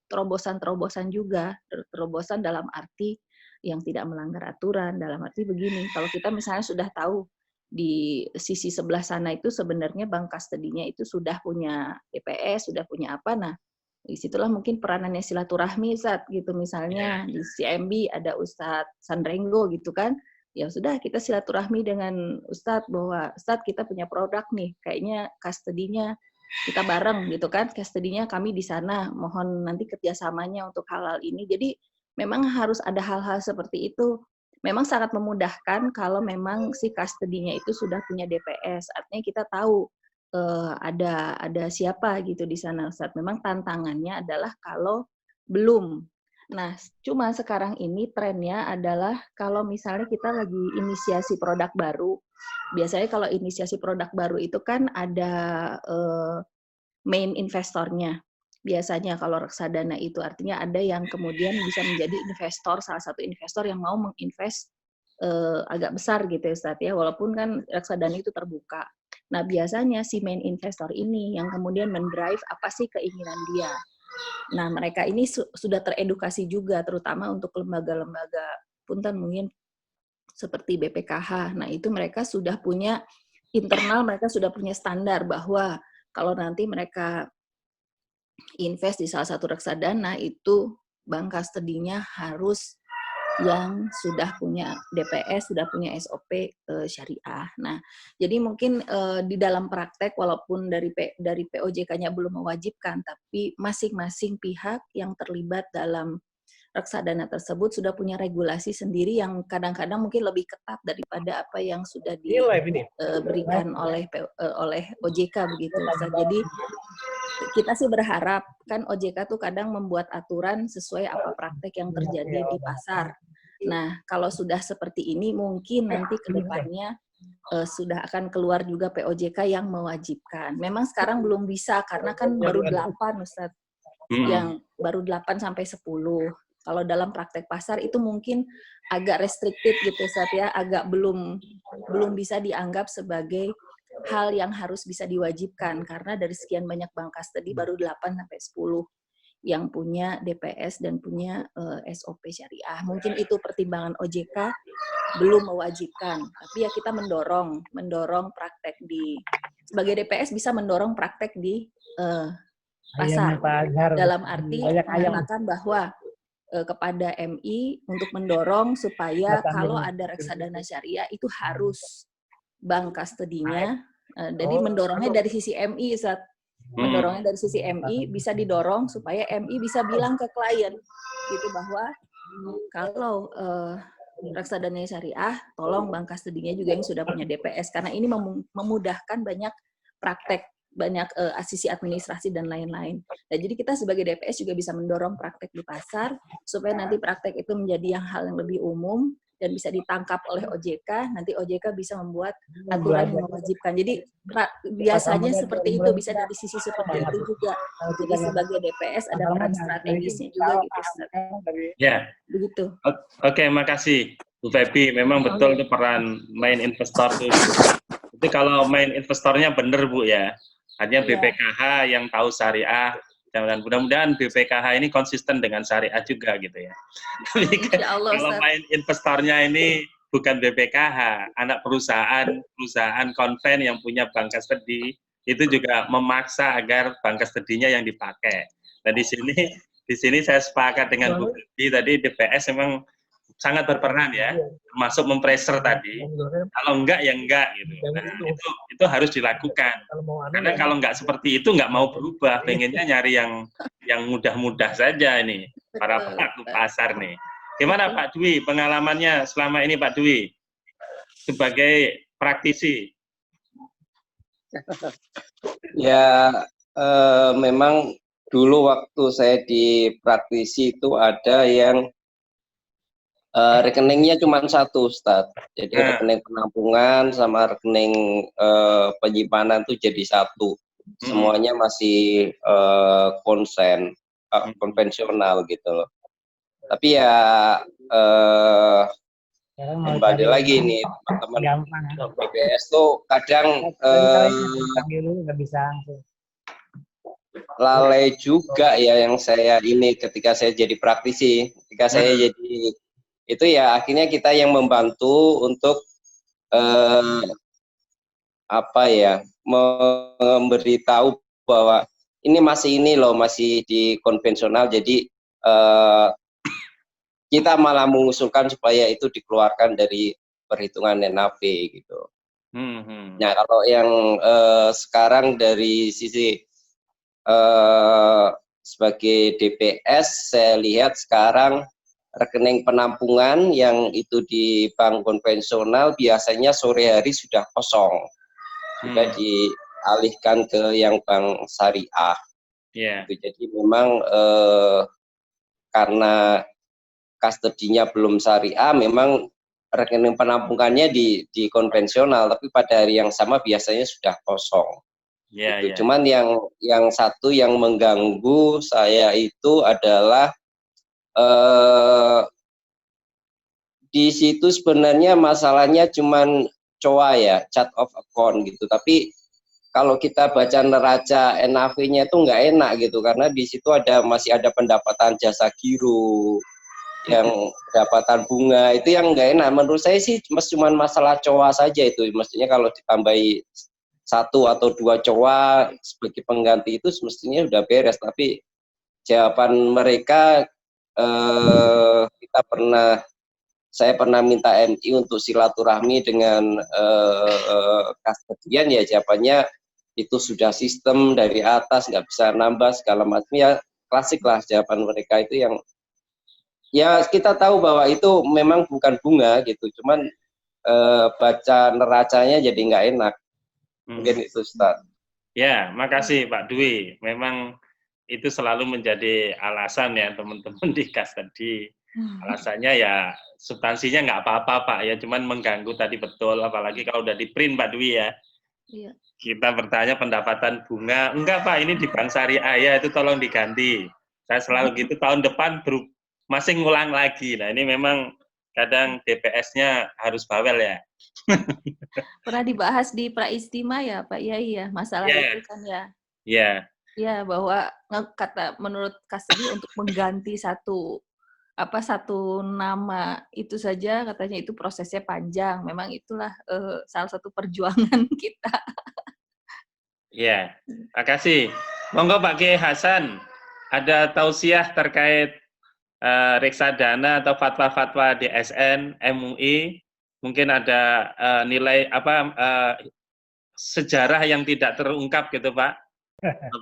terobosan-terobosan juga, terobosan dalam arti yang tidak melanggar aturan, dalam arti begini, kalau kita misalnya sudah tahu di sisi sebelah sana itu sebenarnya bank custody-nya itu sudah punya DPS, sudah punya apa, nah disitulah mungkin peranannya silaturahmi Ustadz gitu, misalnya di CMB ada Ustadz Sandrenggo gitu kan, ya sudah kita silaturahmi dengan Ustadz bahwa Ustadz kita punya produk nih, kayaknya custody-nya kita bareng gitu kan, custody-nya kami di sana, mohon nanti kerjasamanya untuk hal-hal ini, jadi memang harus ada hal-hal seperti itu. Memang sangat memudahkan kalau memang si custody-nya itu sudah punya DPS. Artinya kita tahu ada siapa gitu di sana, Ustaz. Memang tantangannya adalah kalau belum. Nah, cuma sekarang ini trennya adalah kalau misalnya kita lagi inisiasi produk baru. Biasanya kalau inisiasi produk baru itu kan ada main investornya. Biasanya kalau reksadana itu artinya ada yang kemudian bisa menjadi investor, salah satu investor yang mau menginvest agak besar gitu ya Ustaz ya, walaupun kan reksadana itu terbuka. Nah biasanya si main investor ini yang kemudian mendrive apa sih keinginan dia. Nah, mereka ini sudah teredukasi juga, terutama untuk lembaga-lembaga punten mungkin seperti BPKH. Nah, itu mereka sudah punya internal, mereka sudah punya standar bahwa kalau nanti mereka invest di salah satu reksadana itu bank custody-nya harus yang sudah punya DPS, sudah punya SOP syariah. Nah, jadi mungkin di dalam praktek walaupun dari POJK-nya belum mewajibkan, tapi masing-masing pihak yang terlibat dalam reksadana tersebut sudah punya regulasi sendiri yang kadang-kadang mungkin lebih ketat daripada apa yang sudah diberikan oleh OJK begitu. Jadi kita sih berharap kan OJK tuh kadang membuat aturan sesuai apa praktek yang terjadi di pasar. Nah, kalau sudah seperti ini mungkin nanti ke depannya sudah akan keluar juga POJK yang mewajibkan. Memang sekarang belum bisa karena kan baru 8 Ustaz. Yang baru 8 sampai 10. Kalau dalam praktek pasar itu mungkin agak restriktif gitu Ustaz ya, agak belum bisa dianggap sebagai hal yang harus bisa diwajibkan karena dari sekian banyak bank custody baru 8 sampai 10 yang punya DPS dan punya SOP syariah. Mungkin itu pertimbangan OJK belum mewajibkan, tapi ya kita mendorong praktek sebagai DPS bisa mendorong praktek di pasar. Dalam arti mengatakan bahwa kepada MI untuk mendorong supaya kalau ada reksadana syariah itu harus bank custody-nya. Jadi mendorongnya dari sisi MI, Ustaz. Mendorongnya dari sisi MI bisa didorong supaya MI bisa bilang ke klien gitu bahwa kalau reksadana syariah tolong bank custody-nya juga yang sudah punya DPS karena ini memudahkan banyak praktek, banyak sisi administrasi dan lain-lain. Dan jadi kita sebagai DPS juga bisa mendorong praktek di pasar supaya nanti praktek itu menjadi hal yang lebih umum dan bisa ditangkap oleh OJK, nanti OJK bisa membuat aturan yang mewajibkan. Jadi biasanya seperti itu, bisa dari sisi seperti itu juga. Jadi sebagai DPS ada peran strategisnya juga gitu. Ya. Begitu. Oke, makasih Bu Febi. Memang betul itu peran main investor itu. Itu kalau main investornya benar Bu ya. Artinya BPKH yang tahu syariah, dan mudah-mudahan BPKH ini konsisten dengan syariah juga gitu ya. Kalau main investornya ini bukan BPKH, anak perusahaan konven yang punya bank custody itu juga memaksa agar bank custody-nya yang dipakai. Nah di sini saya sepakat dengan Bu Febi tadi, DPS memang sangat berperan ya, termasuk mempressure tadi. Kalau enggak ya enggak gitu. Nah, itu harus dilakukan. Karena kalau enggak seperti itu enggak mau berubah, pengennya nyari yang mudah-mudah saja ini para pelaku pasar nih. Gimana Pak Dwi pengalamannya selama ini Pak Dwi sebagai praktisi? Ya memang dulu waktu saya di praktisi itu ada yang rekeningnya cuma satu, Ustaz. Jadi rekening penampungan sama rekening penyimpanan itu jadi satu. Semuanya masih konvensional gitu loh. Tapi ya kembali lagi nih teman-teman BPS tuh kadang lalai juga ya yang saya ini ketika saya jadi praktisi, ketika saya jadi itu ya akhirnya kita yang membantu untuk memberitahu bahwa ini loh masih di konvensional, jadi kita malah mengusulkan supaya itu dikeluarkan dari perhitungan NAV gitu. Nah kalau yang sekarang dari sisi sebagai DPS saya lihat sekarang rekening penampungan yang itu di bank konvensional biasanya sore hari sudah kosong, sudah dialihkan ke yang bank syariah. Jadi memang karena custody-nya belum syariah, memang rekening penampungannya di konvensional, tapi pada hari yang sama biasanya sudah kosong. Cuman yang satu yang mengganggu saya itu adalah di situ sebenarnya masalahnya cuman COA ya, chart of account gitu, tapi kalau kita baca neraca NAV-nya itu nggak enak gitu, karena di situ masih ada pendapatan jasa giro, yang pendapatan bunga, itu yang nggak enak. Menurut saya sih cuma masalah COA saja itu, mestinya kalau ditambahi 1 atau 2 COA sebagai pengganti itu semestinya udah beres. Tapi jawaban mereka, saya pernah minta MI untuk silaturahmi dengan kustodian, ya jawabannya itu sudah sistem dari atas, nggak bisa nambah segala macam, ya klasik lah jawaban mereka itu, yang ya kita tahu bahwa itu memang bukan bunga gitu, cuman baca neracanya jadi nggak enak. Mungkin itu, Ustaz. Ya, makasih Pak Dwi. Memang itu selalu menjadi alasan ya teman-teman di custody. Alasannya ya substansinya nggak apa-apa Pak, ya cuman mengganggu tadi, betul, apalagi kalau udah di print Pak Dwi ya. Iya. Kita bertanya pendapatan bunga, enggak Pak, ini di bank syariah ya, itu tolong diganti. Saya selalu gitu, tahun depan masih ngulang lagi. Nah ini memang kadang DPS-nya harus bawel ya. Pernah dibahas di Praistima ya Pak Yai ya, masalah itu kan ya. Iya. Ya, bahwa menurut custody untuk mengganti satu nama itu saja katanya itu prosesnya panjang. Memang itulah salah satu perjuangan kita. Ya, makasih. Monggo Pak Kiai Hasan, ada tausiah terkait reksadana atau fatwa-fatwa DSN, MUI, mungkin ada nilai sejarah yang tidak terungkap gitu Pak.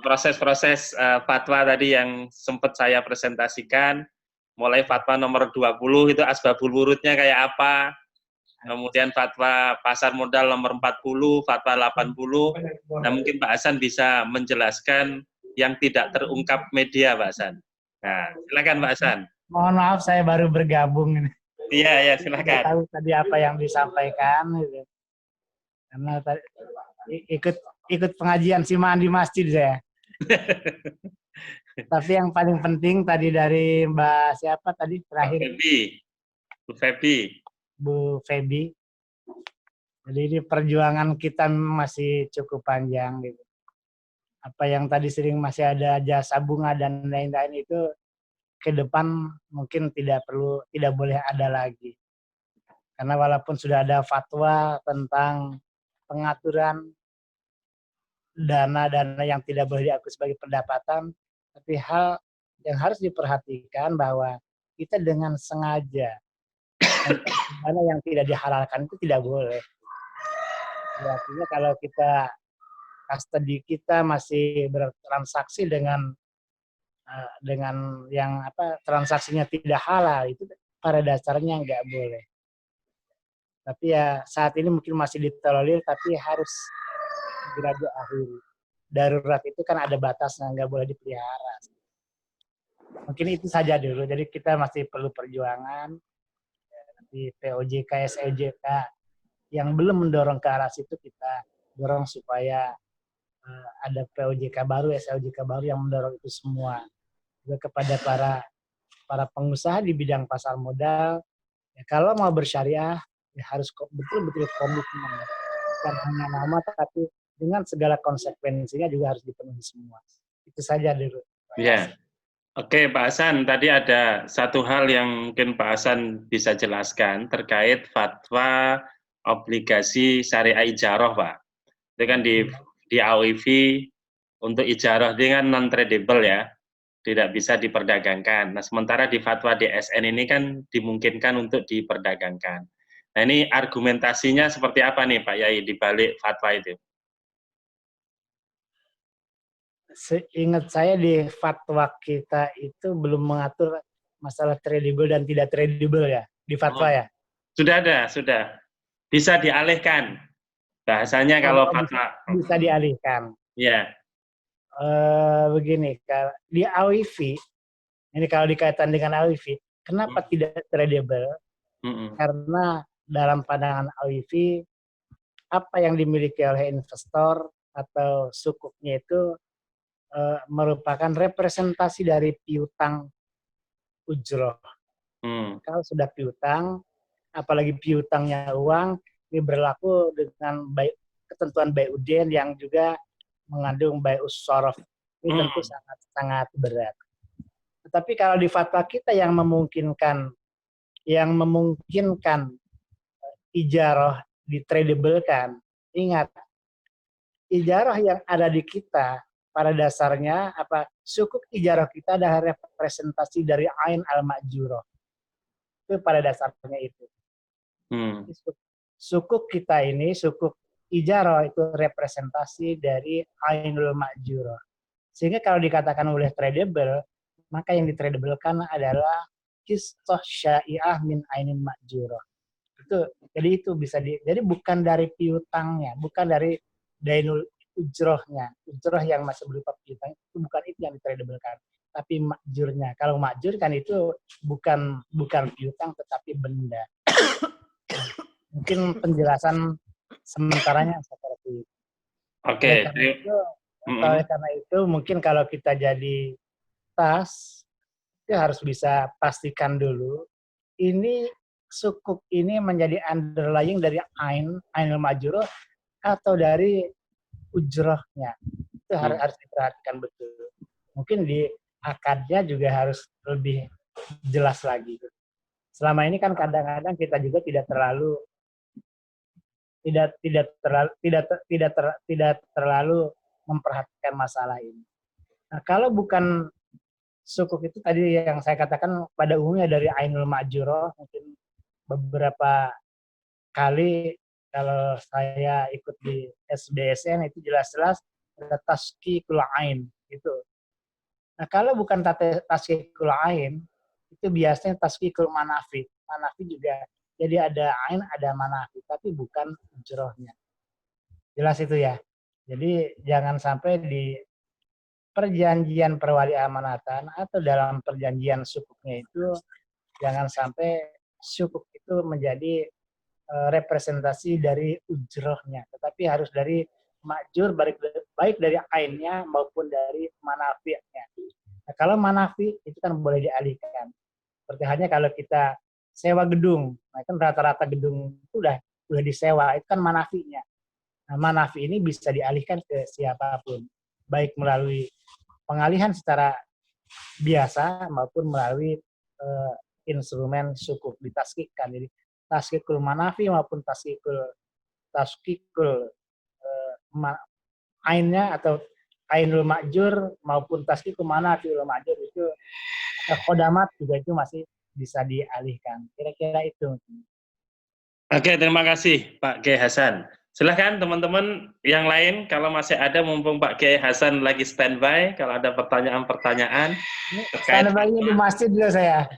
Proses-proses fatwa tadi yang sempat saya presentasikan, mulai fatwa nomor 20 itu asbabul wurudnya kayak apa, kemudian fatwa pasar modal nomor 40, fatwa 80. Nah, mungkin Pak Hasan bisa menjelaskan yang tidak terungkap media, Pak Hasan. Nah, silakan Pak Hasan. Mohon maaf, saya baru bergabung ini. Iya, ya, silakan. Tahu tadi apa yang disampaikan, gitu. Karena tadi ikut pengajian simaan di masjid saya. Tapi yang paling penting tadi dari Mbak siapa tadi terakhir? Bu Febi. Jadi ini perjuangan kita masih cukup panjang gitu. Apa yang tadi sering masih ada jasa bunga dan lain-lain itu ke depan mungkin tidak boleh ada lagi. Karena walaupun sudah ada fatwa tentang pengaturan dana-dana yang tidak boleh diakui sebagai pendapatan, tapi hal yang harus diperhatikan bahwa kita dengan sengaja dana yang tidak dihalalkan itu tidak boleh. Artinya kalau kita custody kita masih bertransaksi dengan yang transaksinya tidak halal, itu pada dasarnya nggak boleh. Tapi ya saat ini mungkin masih ditolerir, tapi harus segera diakhiri. Darurat itu kan ada batasnya, nggak boleh dipelihara. Mungkin itu saja dulu. Jadi kita masih perlu perjuangan di POJK, SLJK yang belum mendorong ke arah situ, kita dorong supaya ada POJK baru, SLJK baru yang mendorong itu semua. Juga kepada para pengusaha di bidang pasar modal, ya kalau mau bersyariah ya harus betul-betul komitmen, bukan hanya nama tapi dengan segala konsekuensinya juga harus dipenuhi semua. Itu saja dulu. Ya. Oke, Pak Hasan, tadi ada satu hal yang mungkin Pak Hasan bisa jelaskan terkait fatwa obligasi syariah ijarah, Pak. Itu kan di AOIV untuk ijarah dengan non-tradable ya, tidak bisa diperdagangkan. Nah, sementara di fatwa DSN ini kan dimungkinkan untuk diperdagangkan. Nah, ini argumentasinya seperti apa nih Pak Yai di balik fatwa itu? Seingat saya di fatwa kita itu belum mengatur masalah tradable dan tidak tradable ya, di fatwa ya? Sudah ada, sudah. Bisa dialihkan. Bahasanya kalau fatwa. Bisa dialihkan. Iya. Begini, di AOIV, ini kalau dikaitkan dengan AOIV, kenapa tidak tradable? Karena dalam pandangan AOIV, apa yang dimiliki oleh investor atau sukuknya itu merupakan representasi dari piutang ujroh. Kalau sudah piutang, apalagi piutangnya uang, ini berlaku dengan baik ketentuan BUDN yang juga mengandung bai'us shorof. Ini tentu sangat berat. Tetapi kalau di fatwa kita yang memungkinkan ijarah ditradablekan, ingat, ijarah yang ada di kita pada dasarnya sukuk ijarah kita adalah representasi dari ain al-ma'jurah. Itu pada dasarnya itu. Sukuk kita ini, sukuk ijarah itu representasi dari ainul ma'jurah. Sehingga kalau dikatakan boleh tradable, maka yang ditradablekan adalah qisṭah syai'ah min ainin ma'jurah. Jadi itu bisa jadi bukan dari piutangnya, bukan dari dainul ujrohnya, ujroh yang masih berupa piutang, itu bukan itu yang ditradablekan, tapi ma'jurnya. Kalau ma'jur kan itu bukan piutang tetapi benda. Mungkin penjelasan sementaranya seperti itu. Oke. Oleh karena itu mungkin kalau kita jadi tas, itu harus bisa pastikan dulu ini sukuk ini menjadi underlying dari ainul ma'jurah atau dari ujrohnya. Itu harus diperhatikan betul. Mungkin di akadnya juga harus lebih jelas lagi. Selama ini kan kadang-kadang kita juga tidak terlalu memperhatikan masalah ini. Nah, kalau bukan sukuk itu tadi yang saya katakan pada umumnya dari ainul ma'jurah, mungkin beberapa kali kalau saya ikut di SBSN itu jelas-jelas ada taskikul ain gitu. Nah, kalau bukan taskikul ain, itu biasanya taskikul manafi. Manafi juga jadi ada ain, ada manafi, tapi bukan ujrohnya. Jelas itu ya. Jadi jangan sampai di perjanjian perwali amanatan atau dalam perjanjian sukuknya itu jangan sampai sukuk itu menjadi representasi dari ujrohnya, tetapi harus dari ma'jur baik dari ainnya maupun dari manafi'nya. Nah, kalau manafi itu kan boleh dialihkan. Seperti halnya kalau kita sewa gedung, nah kan rata-rata gedung itu udah disewa, itu kan manafi'nya. Nah, manafi ini bisa dialihkan ke siapapun, baik melalui pengalihan secara biasa maupun melalui instrumen sukuk ditaskikkan. Jadi taskikul manafi maupun taskikul ainnya atau ainul ma'jur maupun taskikul manafiul ma'jur itu khodamat juga itu masih bisa dialihkan. Kira-kira itu. Oke, terima kasih Pak Kiai Hasan. Silahkan teman-teman yang lain, kalau masih ada, mumpung Pak Kiai Hasan lagi standby, kalau ada pertanyaan-pertanyaan. Standby-nya di masjid dulu saya.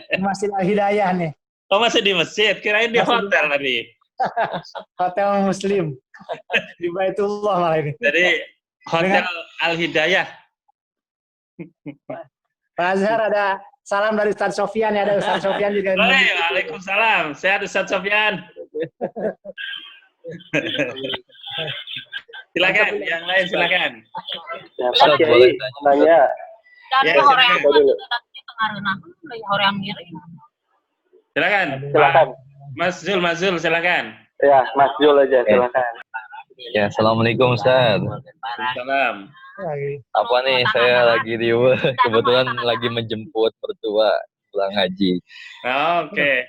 Di Masjid Al-Hidayah nih. Oh, masih di masjid? Kirain di hotel tadi. Hotel Muslim. Di Baitullah malah ini. Jadi, Hotel Al-Hidayah. Pak Azhar, ada salam dari Ustaz Sofyan ya, ada Ustaz Sofyan juga. Waalaikumsalam. Sehat Ustaz Sofyan. Silakan, yang lain silakan. Ya, Pak Kiai nanya. Ya, silakan. Mas Zul, silakan. Ya, Mas Zul aja, silakan. Ya, assalamualaikum Ustaz. Salam. Apa nih, saya lagi di kebetulan lagi menjemput mertua pulang haji. Oke.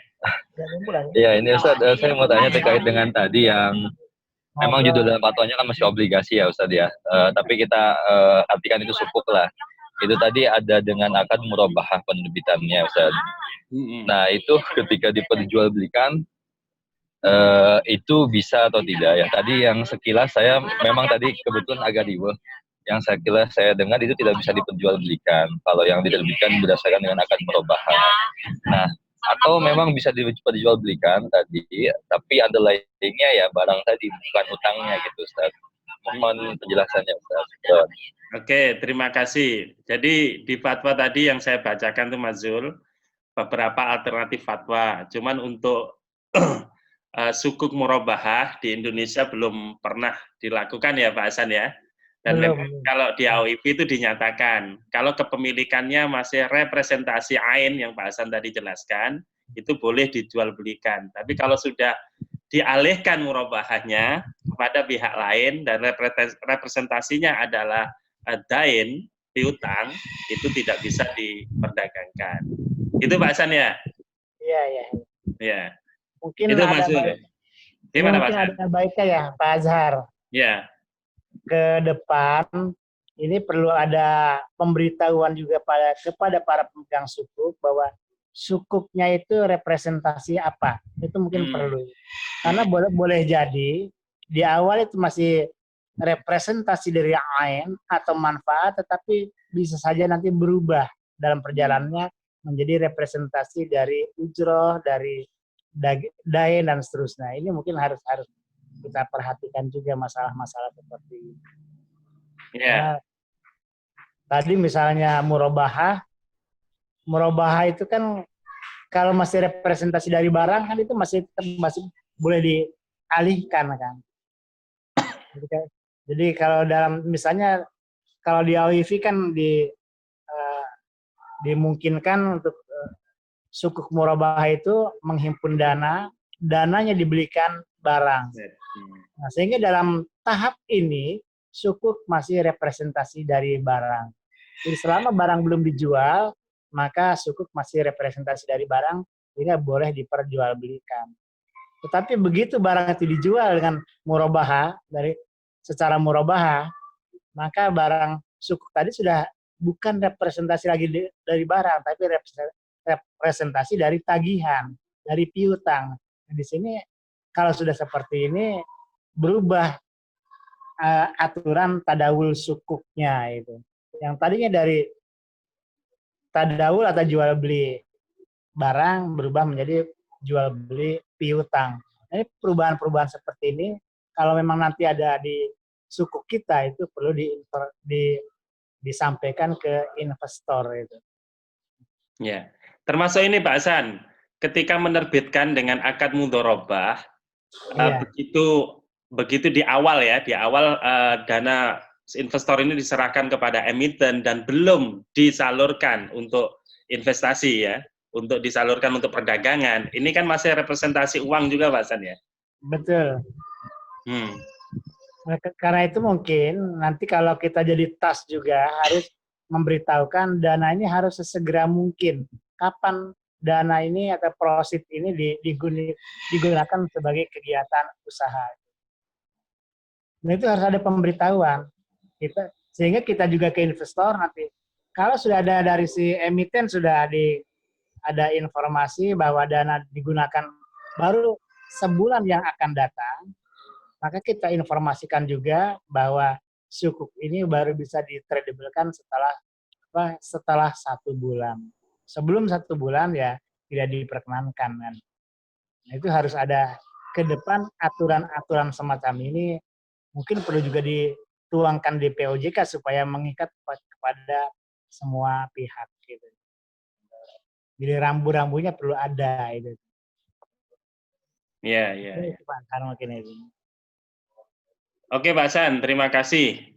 Ya, ini Ustaz, saya mau tanya terkait dengan tadi yang memang judul dalam fatwanya kan masih obligasi ya Ustaz ya. Tapi kita artikan itu sukuk lah. Itu tadi ada dengan akad murabahah penerbitannya Ustaz. Nah, itu ketika diperjualbelikan itu bisa atau tidak ya. Tadi yang sekilas saya memang tadi kebetulan agak riweh. Yang saya dengar itu tidak bisa diperjualbelikan kalau yang diterbitkan berdasarkan dengan akad murabahah. Nah, atau memang bisa diperjualbelikan tadi, tapi underlying-nya ya barang tadi, bukan utangnya gitu Ustaz. Mohon penjelasannya Ustaz. Oke, terima kasih. Jadi di fatwa tadi yang saya bacakan itu Mas Zul, beberapa alternatif fatwa. Cuman untuk sukuk murabahah di Indonesia belum pernah dilakukan ya Pak Hasan ya. Dan memang kalau di AOIP itu dinyatakan, kalau kepemilikannya masih representasi ain yang Pak Hasan tadi jelaskan, itu boleh dijual belikan. Tapi kalau sudah dialihkan murabahahnya kepada pihak lain dan representasinya adalah dain, piutang, itu tidak bisa diperdagangkan. Itu Pak Hasan ya? Iya, iya. Ya. Mungkin Itu ada maksudnya. Gimana Pak mungkin Hasan? ada baiknya ya Pak Azhar. Ya. Ke depan ini perlu ada pemberitahuan juga kepada para pemegang sukuk bahwa sukuknya itu representasi apa. Itu mungkin perlu. Karena boleh jadi di awal itu masih representasi dari ain atau manfaat, tetapi bisa saja nanti berubah dalam perjalanannya menjadi representasi dari ujroh, dari dain dan seterusnya. Ini mungkin harus kita perhatikan juga masalah-masalah seperti ini. Yeah. Tadi misalnya murabahah itu kan kalau masih representasi dari barang kan itu masih boleh dialihkan kan. Jadi kalau dalam misalnya kalau di AWIFI kan dimungkinkan untuk sukuk murabahah itu menghimpun dananya dibelikan barang. Nah, sehingga dalam tahap ini sukuk masih representasi dari barang. Jadi selama barang belum dijual, maka sukuk masih representasi dari barang, sehingga boleh diperjualbelikan. Tetapi begitu barang itu dijual dengan murabahah secara murabahah, maka barang sukuk tadi sudah bukan representasi lagi dari barang, tapi representasi dari tagihan, dari piutang. Nah, di sini kalau sudah seperti ini berubah aturan tadawul sukuknya itu. Yang tadinya dari tadawul atau jual beli barang berubah menjadi jual beli piutang. Ini perubahan-perubahan seperti ini kalau memang nanti ada di sukuk kita itu perlu disampaikan ke investor itu. Ya, termasuk ini Pak Hasan, ketika menerbitkan dengan akad mudharabah, begitu di awal dana investor ini diserahkan kepada emiten dan belum disalurkan untuk investasi ya, untuk disalurkan untuk perdagangan. Ini kan masih representasi uang juga Pak Hasan ya? Betul. Karena itu mungkin nanti kalau kita jadi tas juga harus memberitahukan dana ini harus sesegera mungkin. Kapan dana ini atau prosit ini digunakan sebagai kegiatan usaha. Nah, itu harus ada pemberitahuan. Sehingga kita juga ke investor nanti. Kalau sudah ada dari si emiten sudah ada informasi bahwa dana digunakan baru sebulan yang akan datang, maka kita informasikan juga bahwa sukuk ini baru bisa ditradablekan setelah 1 bulan. Sebelum 1 bulan ya tidak diperkenankan kan. Nah, itu harus ada ke depan aturan-aturan semacam ini mungkin perlu juga dituangkan di POJK supaya mengikat kepada semua pihak gitu. Jadi rambu-rambunya perlu ada itu. Iya. Itu Pak Hasan mungkin itu. Oke Pak Hasan, terima kasih